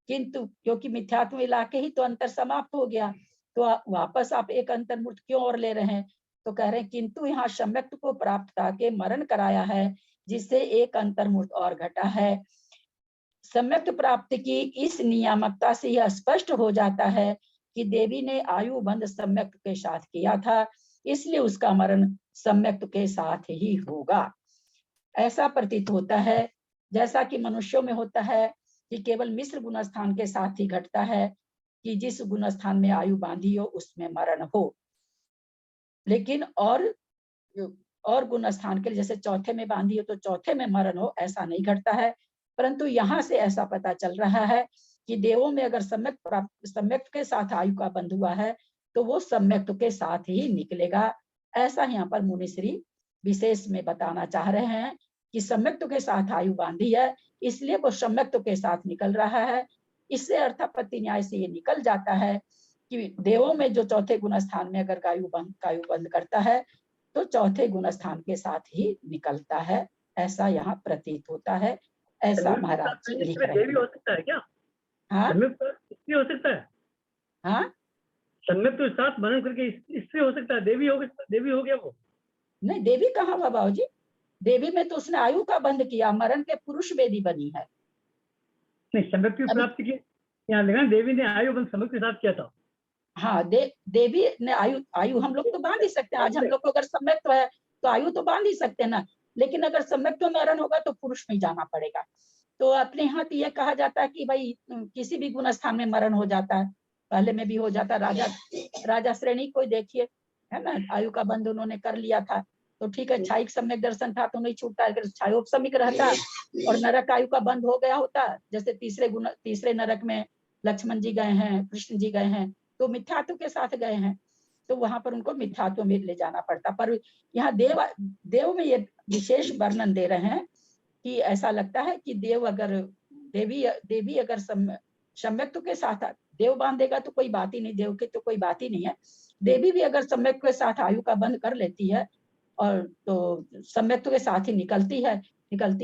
किंतु क्योंकि मिथ्यात्व में लाके ही तो अंतर समाप्त हो गया, तो वापस आप एक अंतर्मूर्त क्यों और ले रहे हैं? तो कह रहे हैं किंतु यहाँ सम्यक्त को प्राप्त करके मरण कराया है, जिससे एक अंतर्मूर्त और घटा है। सम्यक्त प्राप्ति की इस नियामकता से यह स्पष्ट हो जाता है कि देवी ने आयु बंध सम्यक्त के साथ किया था, इसलिए उसका मरण सम्यक्त के साथ ही होगा। ऐसा प्रतीत होता है जैसा कि मनुष्यों में होता है कि केवल मिश्र गुण स्थान के साथ ही घटता है कि जिस गुण स्थान में आयु बांधी हो उसमें मरण हो, लेकिन और गुण स्थान के लिए जैसे चौथे में बांधी हो तो चौथे में मरण हो, ऐसा नहीं घटता है। परंतु यहाँ से ऐसा पता चल रहा है कि देवों में अगर सम्यक्त के साथ आयु का बंध हुआ है तो वो सम्यक्त्व के साथ ही निकलेगा। ऐसा यहाँ पर मुनिश्री विशेष में बताना चाह रहे हैं कि सम्यक्त्व के साथ आयु बांधी है, इसलिए वो सम्यक्त्व के साथ निकल रहा है। इससे अर्थापत्ति न्याय से ये निकल जाता है कि देवों में जो चौथे गुण स्थान में अगर कायु बंध करता है तो चौथे गुण स्थान के साथ ही निकलता है, ऐसा यहाँ प्रतीत होता है। ऐसा महाराज जी लिख रहे देवी हैं। हो सकता है क्या? हाँ इसलिए हो सकता है, हाँ, सम्यक तो साथ मनन करके इससे हो सकता है, देवी हो गया वो। नहीं देवी कहाँ हुआ बाबूजी, देवी में तो उसने आयु का बंध किया, मरण के पुरुष वेदी बनी है। नहीं, सम्यक की प्राप्ति की यहाँ लिखा देवी ने आयु बंध सम्यक के साथ किया था। हाँ देवी ने आयु हम लोग तो बांध ही सकते हैं। आज हम लोग को अगर सम्यक्त्व है तो आयु तो बांध ही सकते हैं ना, लेकिन अगर सम्यक्त्व मरण होगा तो पुरुष में जाना पड़ेगा। तो अपने यहाँ तो यह कहा जाता है कि भाई किसी भी गुण स्थान में मरण हो जाता है, पहले में भी हो जाता है। राजा श्रेणी को देखिए, है ना, आयु का बंध उन्होंने कर लिया था, तो ठीक है, छायिक सम्यक दर्शन था तो नहीं छूटता, अगर छायोपसमिक रहता और नरक आयु का बंध हो गया होता, जैसे तीसरे नरक में लक्ष्मण जी गए हैं, कृष्ण जी गए हैं, तो मिथ्यात्व के साथ गए हैं, तो वहां पर उनको मिथ्यात्व में ले जाना पड़ता। पर यहाँ देव में ये विशेष वर्णन दे रहे हैं कि ऐसा लगता है कि देवी अगर सम्यक्त्व के साथ देव बांधेगा तो कोई बात ही नहीं, देव के तो कोई बात ही नहीं है। देवी भी अगर सम्यक्त्व के साथ आयु का बंध कर लेती है और तो सम्यक्त्व के साथ ही निकलती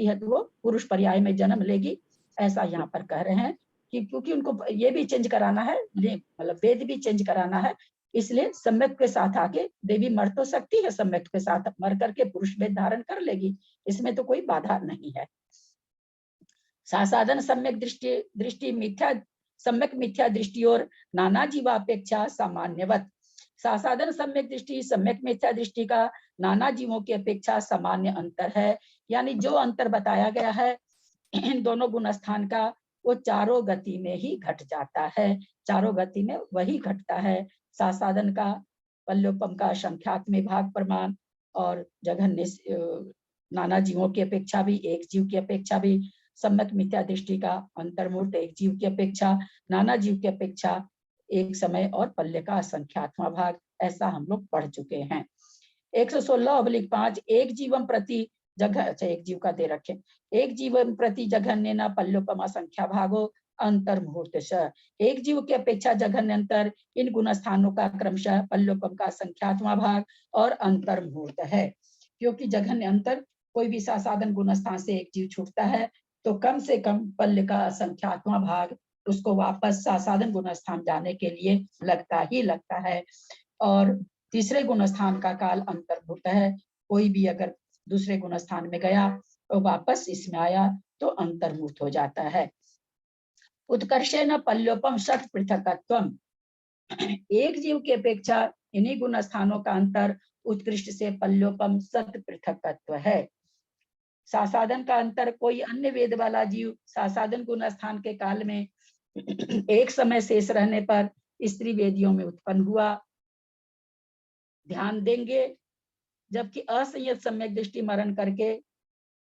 है तो वो पुरुष पर्याय में जन्म लेगी, ऐसा यहाँ पर कह रहे हैं कि क्योंकि उनको ये भी चेंज कराना है, मतलब वेद भी चेंज कराना है, इसलिए सम्यक्त्व के साथ आके देवी मर तो सकती है, सम्यक्त्व के साथ मर करके पुरुष वेद धारण कर लेगी, इसमें तो कोई बाधा नहीं है। सासाधन सम्यक दृष्टि मिथ्या दृष्टि और नाना जीवापेक्षा सामान्यवत। सासाधन सम्यक दृष्टि सम्यक मिथ्या दृष्टि का नाना जीवों की अपेक्षा सामान्य अंतर है, यानी जो अंतर बताया गया है इन दोनों गुण स्थान का, वो चारों गति में ही घट जाता है, चारों गति में वही घटता है। सासाधन का पल्योपम का संख्यात्मक भाग प्रमाण और जघन्य नाना जीवों की अपेक्षा भी, एक जीव की अपेक्षा भी, सम्यक मिथ्या दृष्टि का अंतर्मूर्त एक जीव की अपेक्षा, नाना जीव की अपेक्षा एक समय और पल्य का असंख्यात्मक भाग, ऐसा हम लोग पढ़ चुके हैं। 116/5 एक जीवम प्रति जगह, अच्छा एक जीव का दे रखे, एक जीवन प्रति जघन्य न पल्योपमा संख्या भागो अंतर्मुहूर्त, एक जीव की अपेक्षा जघन्य अंतर इन गुण स्थानों का क्रमशः पल्योपम का संख्यात्मक भाग और अंतर्मुहूर्त है। क्योंकि जघन्य अंतर, कोई भी सासाधन गुण स्थान से एक जीव छूटता है तो कम से कम पल्य का संख्यात्मक भाग उसको वापस सासाधन गुण स्थान जाने के लिए लगता है। और तीसरे गुण स्थान का काल अंतर्भूत है, कोई भी अगर दूसरे गुण स्थान में गया तो वापस इसमें आया तो अंतर्मुक्त हो जाता है। उत्कर्षेण पल्योपम सत पृथकत्वम, एक जीव की अपेक्षा इन्हीं गुण स्थानों का अंतर उत्कृष्ट से पल्योपम सत पृथकत्व है। सासाधन का अंतर, कोई अन्य वेद वाला जीव सासाधन गुण स्थान के काल में एक समय शेष रहने पर स्त्री वेदियों में उत्पन्न हुआ, ध्यान देंगे, जबकि असंयत सम्यक दृष्टि मरण करके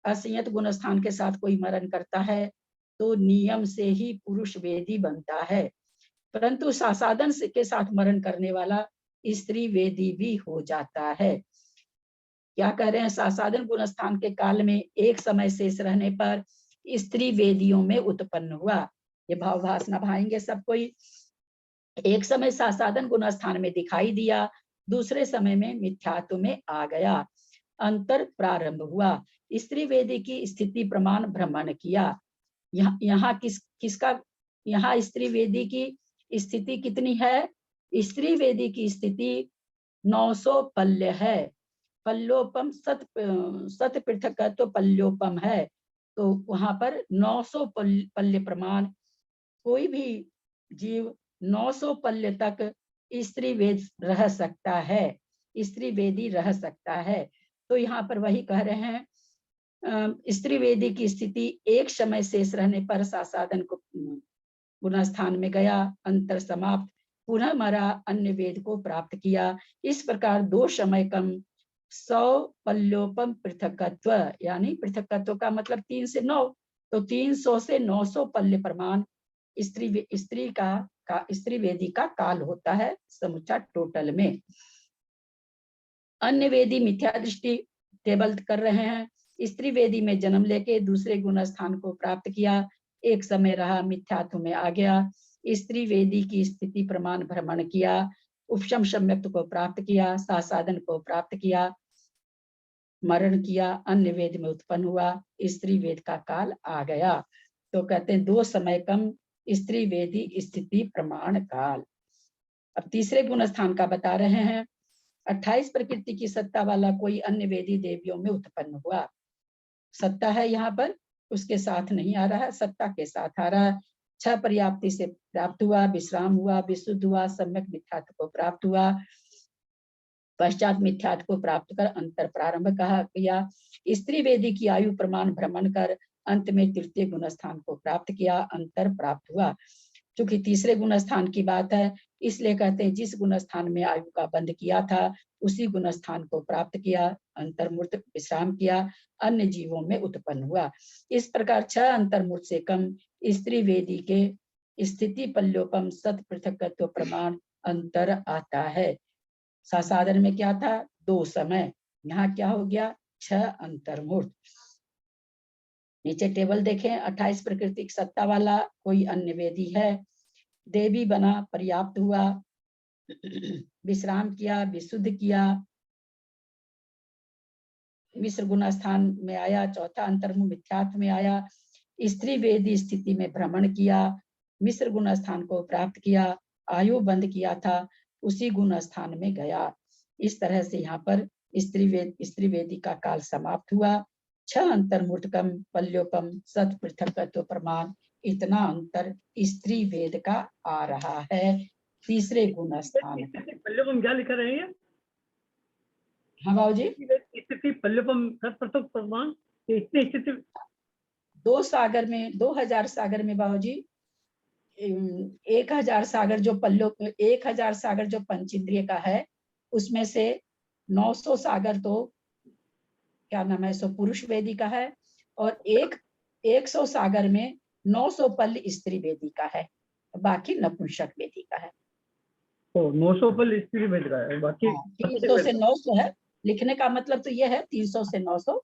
असंयत गुण स्थान के साथ कोई मरण करता है तो नियम से ही पुरुष वेदी बनता है, परंतु सासाधन के साथ मरण करने वाला स्त्री वेदी भी हो जाता है। क्या कह रहे हैं, सासाधन गुण स्थान के काल में एक समय शेष रहने पर स्त्री वेदियों में उत्पन्न हुआ, ये भावभास नभाएंगे सब कोई। एक समय सासाधन गुण स्थान में दिखाई दिया, दूसरे समय में मिथ्यात्व में आ गया, अंतर प्रारंभ हुआ, स्त्री वेदी की स्थिति प्रमाण भ्रमण किया। यहाँ स्त्री वेदी की स्थिति कितनी है, स्त्री वेदी की स्थिति 900 पल्य है, पल्योपम सत पृथकत्व पल्योपम है, तो वहां पर 900 पल्य प्रमाण, कोई भी जीव 900 पल्य तक स्त्री वेद रह सकता है, स्त्री वेदी रह सकता है। तो यहाँ पर वही कह रहे हैं, स्त्री वेदी की स्थिति एक समय शेष रहने पर सासाधन को गुण स्थान में गया, अंतर समाप्त, पुनः मरा, अन्य वेद को प्राप्त किया। इस प्रकार 2 समय कम 100 पल्योपम पृथकत्व, यानी पृथकत्व का मतलब 3 से 9, तो 300 से 900 पल्य प्रमाण स्त्री का स्त्री वेदी का काल होता है समुच्चा टोटल में। अन्य वेदी मिथ्या दृष्टि टेबल कर रहे हैं। स्त्री वेदी में जन्म लेके दूसरे गुण स्थान को प्राप्त किया, एक समय रहा मिथ्यात्व में आ गया। स्त्री वेदी की स्थिति प्रमाण भ्रमण किया, उपशम सम्यक्त को प्राप्त किया, साधन को प्राप्त किया, मरण किया, अन्य वेद में उत्पन्न हुआ, स्त्री वेद का काल आ गया। तो कहते हैं दो समय कम, स्त्री वेदी स्थिति प्रमाण काल। अब तीसरे गुण स्थान का बता रहे हैं। 28 प्रकृति की सत्ता वाला कोई अन्य वेदी देवियों में उत्पन्न हुआ। सत्ता है यहाँ पर, उसके साथ नहीं आ रहा है, सत्ता के साथ आ रहा है। 6 पर्याप्ति से प्राप्त हुआ, विश्राम हुआ, विशुद्ध हुआ, सम्यक मिथ्यात्व को प्राप्त हुआ, पश्चात मिथ्यात्व को प्राप्त कर अंतर प्रारंभ कहा गया। स्त्री वेदी की आयु प्रमाण भ्रमण कर अंत में तृतीय गुण स्थान को प्राप्त किया, अंतर प्राप्त हुआ। क्योंकि तीसरे गुण स्थान की बात है, इसलिए कहते हैं जिस गुण स्थान में आयु का बंध किया था उसी गुण स्थान को प्राप्त किया, अंतर्मूर्त विश्राम किया, अन्य जीवों में उत्पन्न हुआ। इस प्रकार 6 अंतर्मूर्त से कम स्त्री वेदी के स्थिति पल्योपम सत पृथकत्व प्रमाण अंतर आता है। साधन में क्या था? 2 समय, यहाँ क्या हो गया? 6 अंतर्मूर्त। नीचे टेबल देखें, 28 प्रकृति सत्ता वाला कोई अन्य वेदी है, देवी बना, पर्याप्त हुआ, विश्राम किया, विशुद्ध किया, मिश्र गुण स्थान में आया, चौथा अंतर्मुख मिथ्यात्व में आया, स्त्री वेदी स्थिति में भ्रमण किया, मिश्र गुण स्थान को प्राप्त किया, आयु बंद किया था, उसी गुण स्थान में गया। इस तरह से यहाँ पर स्त्री वेदी का काल समाप्त हुआ। 6 अंतर्मूर्तकम पल्योपम सत पृथकत्व प्रमाण, इतना अंतर स्त्री वेद का आ रहा है तीसरे गुण स्थान। पल्लवम क्या लिखा रहे हैं? हाँ बाबू जी, स्थिति पल्लवम सत पृथक प्रमाण, इतनी स्थिति 2 सागर में 2000 सागर में बाबू जी 1000 सागर जो 1000 सागर जो पंचेंद्रिय का है, उसमें से 900 सागर तो क्या नाम है सो पुरुष वेदी का है, और 100 सागर में 900 पल्ल स्त्री वेदी का है, बाकी नपुंसक वेदी का है। तो 900 पल्ल स्त्री वेदी का है, बाकी 300 से 900 है। लिखने का मतलब तो यह है 300 से 900,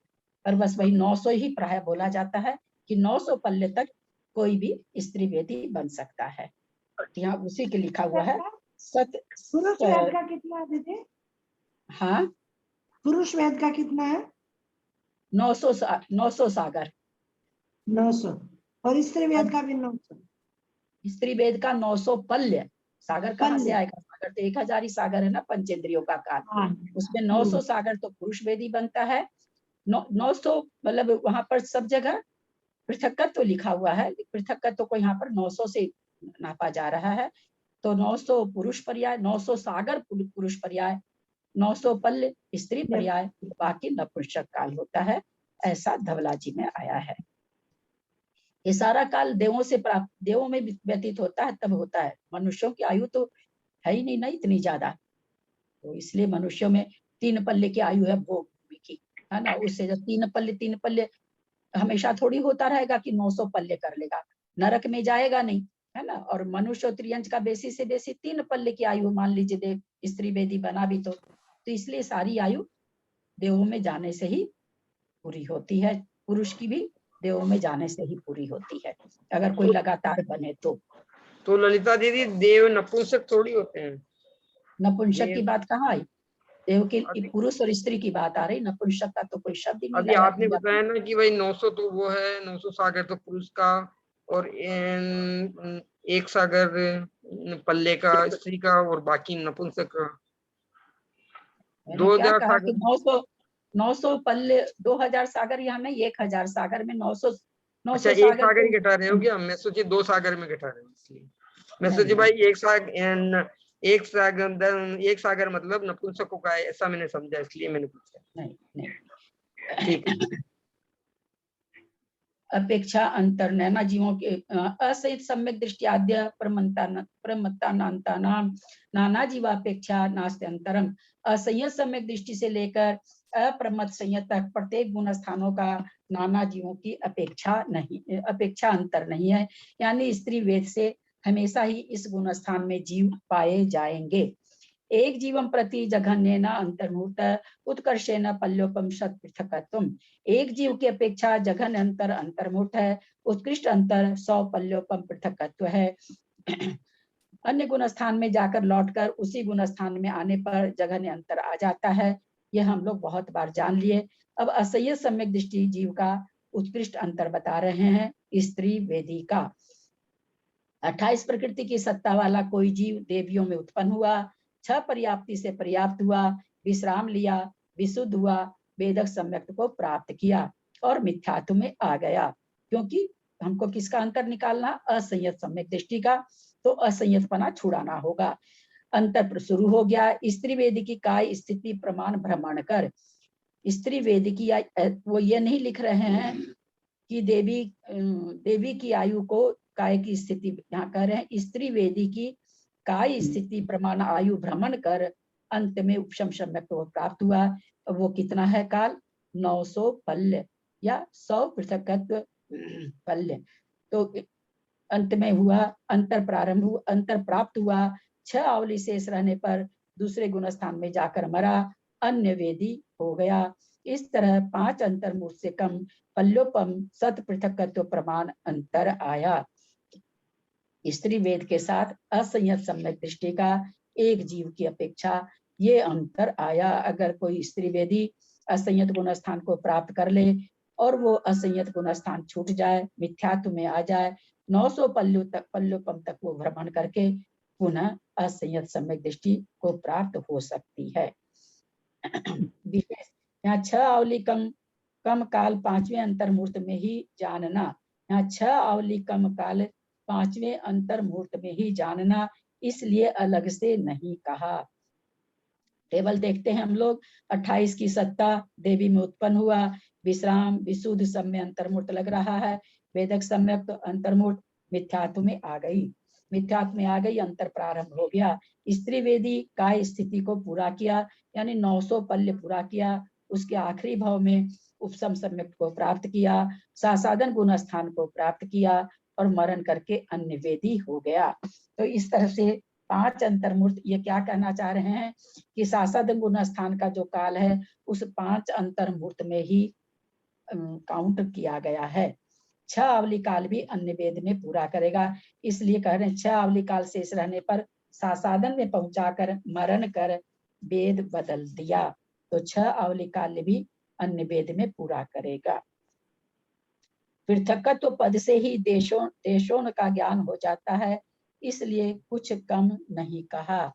पर बस वही 900 ही प्राय बोला जाता है कि 900 पल्ले तक कोई भी स्त्री वेदी बन सकता है। यहाँ उसी के लिखा हुआ है पुरुष वेद का कितना है दीदी? हाँ, पुरुष वेद का कितना है? 900 सागर। 900। और स्त्री वेद का भी 900। स्त्री वेद का 900 पल्य। सागर कहाँ से आएगा? सागर तो 1000 ही सागर है ना पंचेंद्रियों का काल, उसमें 900 सागर तो पुरुष वेदी बनता है। 900 मतलब वहां पर सब जगह पृथकत्व तो लिखा हुआ है, पृथकत्व को यहाँ पर 900 से नापा जा रहा है। तो 900 पुरुष पर्याय, 900 सागर पुरुष पर्याय, 900 पल्ल स्त्री पर्याय, बाकी नपुंसक काल होता है। ऐसा धवला जी में आया है। ये सारा काल देवों से प्राप्त, देवों में व्यतीत होता है तब होता है। मनुष्यों की आयु तो है ही नहीं ना इतनी ज्यादा, तो इसलिए मनुष्यों में 3 पल्ले की आयु है भोग भूमि की, है ना। उससे जब 3 पल्ले हमेशा थोड़ी होता रहेगा कि 900 पल्ले कर लेगा, नरक में जाएगा नहीं, है ना। और मनुष्य और त्रियंच का बेसी से बेसी 3 पल्ले की आयु मान लीजिए देव स्त्री वेदी बना भी तो इसलिए सारी आयु देवों में जाने से ही पूरी होती है। पुरुष की भी देवों में जाने से ही पूरी होती है, अगर कोई लगातार बने तो ललिता दीदी देव नपुंसक थोड़ी होते हैं। नपुंसक की बात कहाँ आई? देव के पुरुष और स्त्री की बात आ रही, नपुंसक का तो कोई शब्द ही नहीं। अभी आपने बताया ना कि भाई 900 तो वो है, 900 सागर तो पुरुष का, और 1 सागर पल्ले का स्त्री का, और बाकी नपुंसक का। 2000 सागर 900 पल्ले 2000 सागर यहाँ नहीं, 1000 सागर में 900 अच्छा, 1 सागर ही घटा रहे हो क्या? मैं सोची 2 सागर में घटा रहे हो, इसलिए मैं सोची भाई 1 सागर मतलब नपुंसकों का है, ऐसा मैंने समझा, इसलिए मैंने पूछा। नहीं ठीक है। अपेक्षा अंतर नैना जीवों के असहित सम्यक दृष्टि आद्य प्रमत्तानांता नाम नाना जीवापेक्षा नास्ति अंतरम। असंयत सम्यक दृष्टि से लेकर अप्रमत्त संयत तक प्रत्येक गुण स्थानों का नाना जीवों की अपेक्षा अंतर नहीं है। यानी स्त्री वेद से हमेशा ही इस गुण स्थान में जीव पाए जाएंगे। एक जीवम प्रति जघन्येन अंतर्मुहूर्त उत्कर्षेण पल्योपम शत पृथकत्वम। एक जीव की अपेक्षा जघन्य अंतर अंतर्मुहूर्त है, उत्कृष्ट अंतर 100 पल्योपम पृथकत्व है। अन्य गुण स्थान में जाकर लौटकर उसी गुण स्थान में आने पर जघन्य अंतर आ जाता है। यह हम लोग बहुत बार जान लिए। अब असह्य सम्यक दृष्टि जीव का उत्कृष्ट अंतर बता रहे हैं स्त्री वेदी का। 28 प्रकृति की सत्ता वाला कोई जीव देवियों में उत्पन्न हुआ, 6 पर्याप्ति से पर्याप्त हुआ, विश्राम लिया, विशुद्ध हुआ, वेदक सम्यक को प्राप्त किया और मिथ्यात्व में आ गया। क्योंकि हमको किसका अंतर निकालना? असंयत सम्यक दृष्टि का। तो असंयतपना छुड़ाना होगा। अंतर शुरू हो गया। स्त्री वेदी की काय स्थिति प्रमाण भ्रमण कर। स्त्री वेदी की वो ये नहीं लिख रहे हैं कि देवी की आयु को काय की स्थिति यहाँ कह रहे हैं। स्त्री वेदी की काय स्थिति प्रमाण आयु भ्रमण कर अंत में उपशम सम्यक को प्राप्त हुआ। वो कितना है काल? 900 पल्य या 100 पृथकत्व पल्य। तो अंत में हुआ अंतर प्रारंभ हुआ, अंतर प्राप्त हुआ। 6 आवली शेष रहने पर दूसरे गुण स्थान में जाकर मरा, अन्य वेदी हो गया। इस तरह 5 अंतर्मुख से कम पल्योपम सत पृथकत्व प्रमाण अंतर आया। स्त्री वेद के साथ असंयत सम्यक दृष्टि का एक जीव की अपेक्षा ये अंतर आया। अगर कोई स्त्री वेदी असंयत गुण स्थान को प्राप्त कर ले और वो असंयत गुण स्थान छूट जाए, मिथ्यात्व में आ जाए, 900 पल्योपम तक वो भ्रमण करके पुनः असंयत सम्यक दृष्टि को प्राप्त हो सकती है। यहाँ 6 आवली कम काल 5वें अंतर्मुहूर्त में ही जानना। यहाँ 6 आवली कम काल 5वें अंतर्मुहूर्त में ही जानना, इसलिए अलग से नहीं कहा। टेबल देखते हैं हम लोग। 28 की सत्ता देवी में उत्पन्न हुआ, विश्राम विशुद्ध सम्य अंतर्मुहूर्त लग रहा है। वेदक सम्यक अंतर्मुहूर्त मिथ्यात्व में आ गई, मिथ्यात्व में आ गई, अंतर प्रारंभ हो गया। स्त्री वेदी काय स्थिति को पूरा किया, यानी 900 पल्य पूरा किया। उसके आखिरी भाव में उपशम सम्यक को प्राप्त किया, सासाधन गुण स्थान को प्राप्त किया और मरण करके अन्य वेदी हो गया। तो इस तरह से 5 अंतर्मुहूर्त ये क्या कहना चाह रहे हैं कि सासाधन गुण स्थान का जो काल है उस 5 अंतर्मुहूर्त में ही काउंट किया गया है। 6 आवली काल भी अन्य वेद में पूरा करेगा, इसलिए कह रहे हैं 6 आवली काल शेष रहने पर सासाधन में पहुंचाकर मरण कर वेद बदल दिया। तो 6 आवली काल भी अन्य वेद में पूरा करेगा। पृथकत्व पद से ही देशों का ज्ञान हो जाता है, इसलिए कुछ कम नहीं कहा।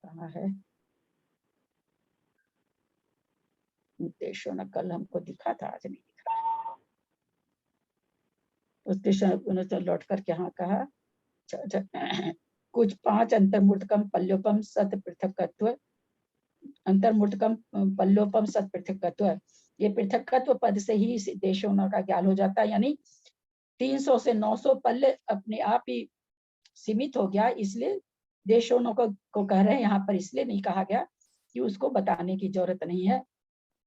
कहाँ है देशों ने? कल हमको दिखा था, आज नहीं दिखा। उस देशों तो लौट कर क्या कहा? कुछ 5 अंतर्मुहूर्त कम पल्योपम सत पृथकत्व, अंतर्मुहूर्त कम पल्योपम सत पृथकत्व। ये पृथकत्व पद से ही देशों का ज्ञान हो जाता है, यानी 300 से 900 पल्य अपने आप ही सीमित हो गया। इसलिए देशों को कह रहे हैं यहाँ पर, इसलिए नहीं कहा गया कि उसको बताने की जरूरत नहीं है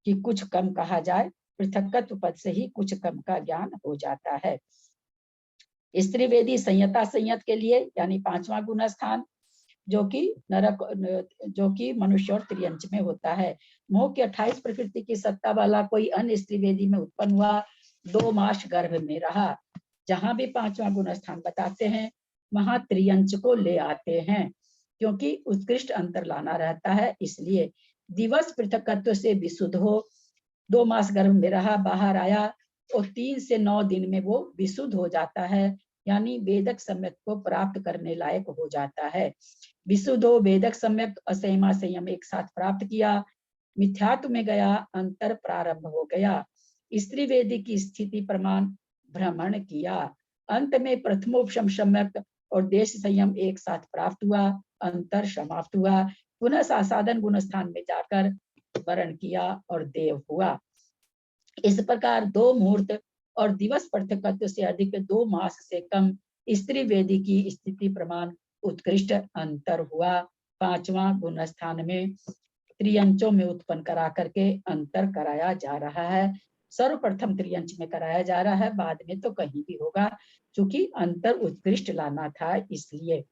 कि कुछ कम कहा जाए। पृथकत्व पद से ही कुछ कम का ज्ञान हो जाता है। स्त्री वेदी संयता संयत के लिए, यानी 5वां गुण स्थान जो कि नरक, जो कि मनुष्य और त्रियंच में होता है। मोह की 28 प्रकृति की सत्ता वाला कोई अन्य स्त्री वेदी में उत्पन्न हुआ, 2 मास गर्भ में रहा। जहां भी 5वां गुण स्थान बताते हैं वहां त्रियंच को ले आते हैं, क्योंकि उत्कृष्ट अंतर लाना रहता है। इसलिए दिवस पृथकत्व से विशुद्ध हो, 2 मास गर्भ में रहा, बाहर आया और 3 से 9 दिन में वो विशुद्ध हो जाता है, यानी वेदक सम्यक को प्राप्त करने लायक हो जाता है। विशुद्ध हो, वेदक सम्यक असंयमा संयम एक साथ प्राप्त किया, मिथ्यात्व में गया, अंतर प्रारंभ हो गया। स्त्री वेदी की स्थिति प्रमाण भ्रमण किया, अंत में प्रथमोपशम सम्यक और देश संयम एक साथ प्राप्त हुआ, अंतर समाप्त हुआ। पुनः सासाधन गुण स्थान में जाकर वर्ण किया और देव हुआ। इस प्रकार 2 मुहूर्त और दिवस पृथकत्व से अधिक 2 मास से कम स्त्री वेदी की स्थिति प्रमाण उत्कृष्ट अंतर हुआ। 5वां गुण स्थान में त्रियंचों में उत्पन्न करा करके अंतर कराया जा रहा है। सर्वप्रथम त्रियंच में कराया जा रहा है, बाद में तो कहीं भी होगा, क्योंकि अंतर उत्कृष्ट लाना था इसलिए।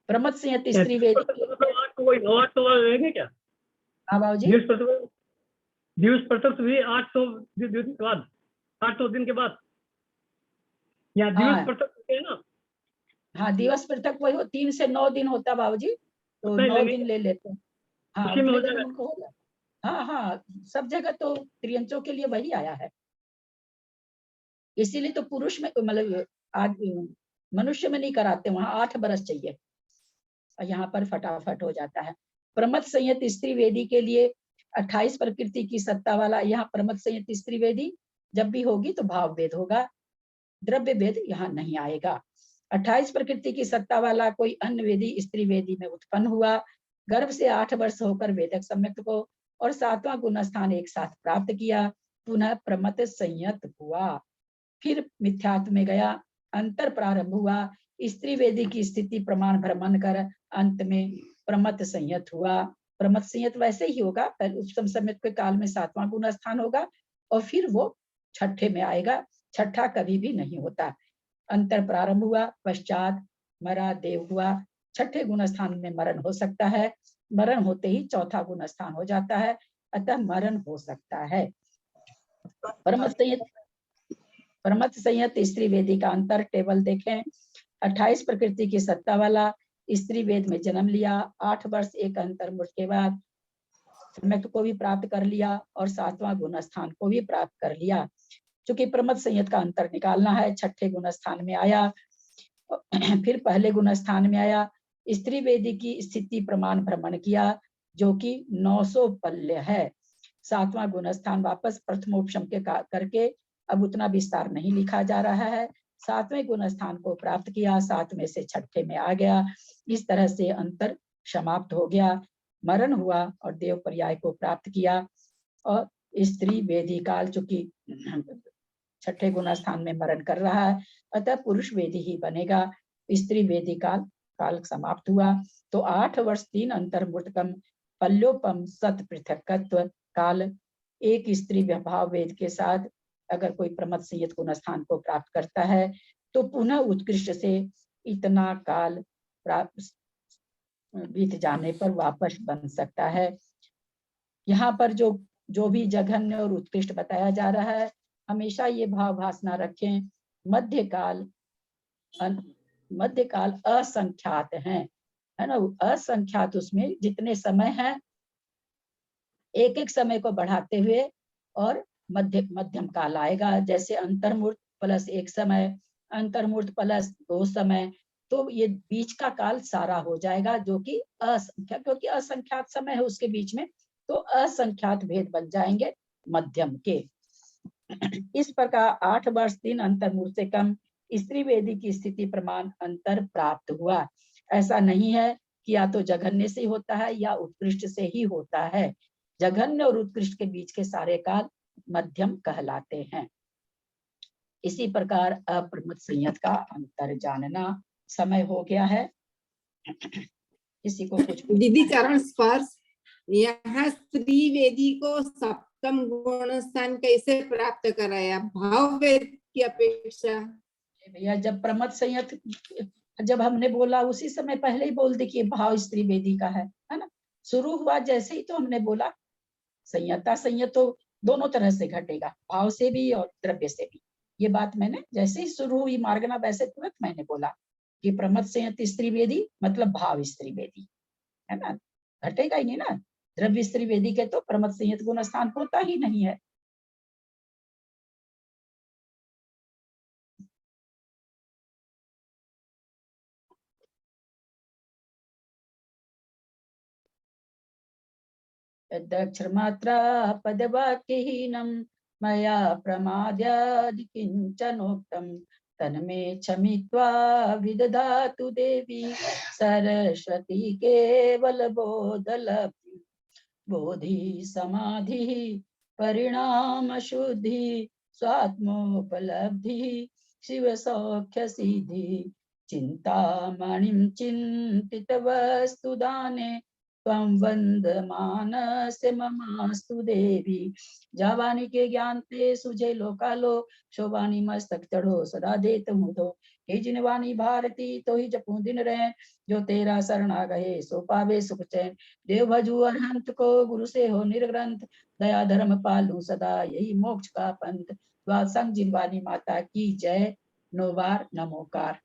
प्रमथ संयत स्त्री वेदी। आज तो वही 9 8 रहेंगे क्या? हाँ बाबूजी, दिवस प्रत्यक्ष भी 800 दिन के बाद, 800 दिन के बाद, या दिवस हाँ प्रत्यक्ष है ना? हाँ, दिवस पृथक वही 3 से 9 दिन होता बाबूजी, तो उतना ही 9 लेंगे, दिन ले लेते हैं। हाँ, उसी में हो उतने दिन जाएगा। उनको होगा। हाँ हाँ, सब जगह तो त्रियंचों के लिए वही आया है, इसीलिए तो पुरुष में मतलब आज मनुष्य में नहीं कराते, वहां 8 बरस चाहिए, और यहाँ पर फटाफट हो जाता है। प्रमथ संयत स्त्री वेदी के लिए 28 प्रकृति की सत्ता वाला, यहाँ प्रमथ संयत स्त्री वेदी जब भी होगी तो भाव भेद होगा, द्रव्य भेद यहाँ नहीं आएगा। 28 प्रकृति की सत्ता वाला कोई अन्य वेदी स्त्री वेदी में उत्पन्न हुआ, गर्भ से 8 वर्ष होकर वेदक सम्यक्त को और 7वां गुण स्थान एक साथ प्राप्त किया, पुनः प्रमथ संयत हुआ, फिर मिथ्यात्व में गया, अंतर प्रारंभ हुआ, स्त्री वेदी की स्थिति प्रमाण भ्रमण कर अंत में प्रमथ संयत हुआ। प्रमथ संयत वैसे ही होगा, पहले उत्तम सम्यक के काल में 7वां गुण स्थान होगा और फिर वो छठे में आएगा, छठा कभी भी नहीं होता। अंतर प्रारंभ हुआ, पश्चात मरा देव हुआ, छठे गुण स्थान में मरण हो सकता है, मरण होते ही चौथा गुण स्थान हो जाता है, अतः मरण हो सकता है। प्रमथ संयत स्त्री वेदी का अंतर टेबल देखें। 28 प्रकृति की सत्ता वाला स्त्री वेद में जन्म लिया, 8 वर्ष एक अंतर मुठ के बाद सम्यक्त को भी प्राप्त कर लिया और 7वां गुण स्थान को भी प्राप्त कर लिया। चूंकि प्रमथ संयत का अंतर निकालना है, छठे गुण स्थान में आया, फिर पहले गुण स्थान में आया, स्त्री वेदी की स्थिति प्रमाण भ्रमण किया जो कि 900 पल्य है, 7वां गुण स्थान वापस प्रथमोपशम के करके अब उतना विस्तार नहीं लिखा जा रहा है, 7वें गुण स्थान को प्राप्त किया, 7 में से छठे में आ गया, इस तरह से अंतर समाप्त हो गया, मरण हुआ और देव पर्याय को प्राप्त किया और स्त्री वेदी काल, चूंकि छठे गुण स्थान में मरण कर रहा है अतः पुरुष वेदी ही बनेगा, स्त्री वेदी काल समाप्त हुआ, तो 8 वर्ष 3 अंतर्मुर्तकम पल्योपम सत पृथकत्व काल एक स्त्री भाव वेद के साथ अगर कोई प्रमथ संयत गुण स्थान को प्राप्त करता है तो पुनः उत्कृष्ट से इतना काल प्राप्त बीत जाने पर वापस बन सकता है। यहाँ पर जो भी जघन्य और उत्कृष्ट बताया जा रहा है, हमेशा ये भाव भासना रखें, मध्यकाल असंख्यात है ना, असंख्यात, उसमें जितने समय हैं एक एक समय को बढ़ाते हुए और मध्यम काल आएगा, जैसे अंतर्मूर्त प्लस 1 समय, अंतर्मूर्त प्लस 2 समय, तो ये बीच का काल सारा हो जाएगा जो कि असंख्यात, क्योंकि असंख्यात समय है उसके बीच में, तो असंख्यात भेद बन जाएंगे मध्यम के। इस प्रकार 8 वर्ष 3 अंतर्मूर्त से कम स्त्री वेदी की स्थिति प्रमाण अंतर प्राप्त हुआ। ऐसा नहीं है कि या तो जघन्य से होता है या उत्कृष्ट से ही होता है, जघन्य और उत्कृष्ट के बीच के सारे काल मध्यम कहलाते हैं। इसी प्रकार अप्रमथ संयत का अंतर जानना समय हो गया है। किसी को कुछ दीदी चरण स्पर्श, यहाँ स्त्री वेदी को सप्तम गुण स्थान कैसे प्राप्त कराया भाव वेद की अपेक्षा? भैया जब प्रमथ संयत जब हमने बोला उसी समय पहले ही बोल दी कि भाव स्त्री वेदी का है ना, शुरू हुआ जैसे ही तो हमने बोला संयता संयत तो दोनों तरह से घटेगा, भाव से भी और द्रव्य से भी, ये बात मैंने जैसे ही शुरू हुई मार्गना वैसे तुरंत मैंने बोला कि प्रमथ संयत स्त्री वेदी मतलब भाव स्त्री वेदी है ना, घटेगा ही नहीं ना, द्रव्य स्त्री वेदी के तो प्रमथ संयत गुण स्थान होता ही नहीं है। यद्यक्षरमात्रा पदवाक्यहीनं मया प्रमाद्यादि किञ्चनोक्तं तन्मे क्षमित्वा विदधातु देवी सरस्वती केवलबोधलब्धि बोधि समाधि परिणाम शुद्धि स्वात्मोपलब्धि शिव सौख्य सिद्धि चिंतामणिं चिंतित वस्तु दाने त्वं वन्दमानस्य ममास्तु देवी। जावानी के ज्ञान ते सुझे लोकालोक, शोभानी मस्तक चढ़ो सदा देत मुदो। हे जिनवानी भारती तो ही जपू दिन रहे, जो तेरा शरण आ गए सो पावे सुख चैन। देव भजू अरहंत को गुरु से हो निर्ग्रंथ, दया धर्म पालू सदा यही मोक्ष का पंथ। द्वासंग जिनवानी माता की जय, 9 बार नमोकार।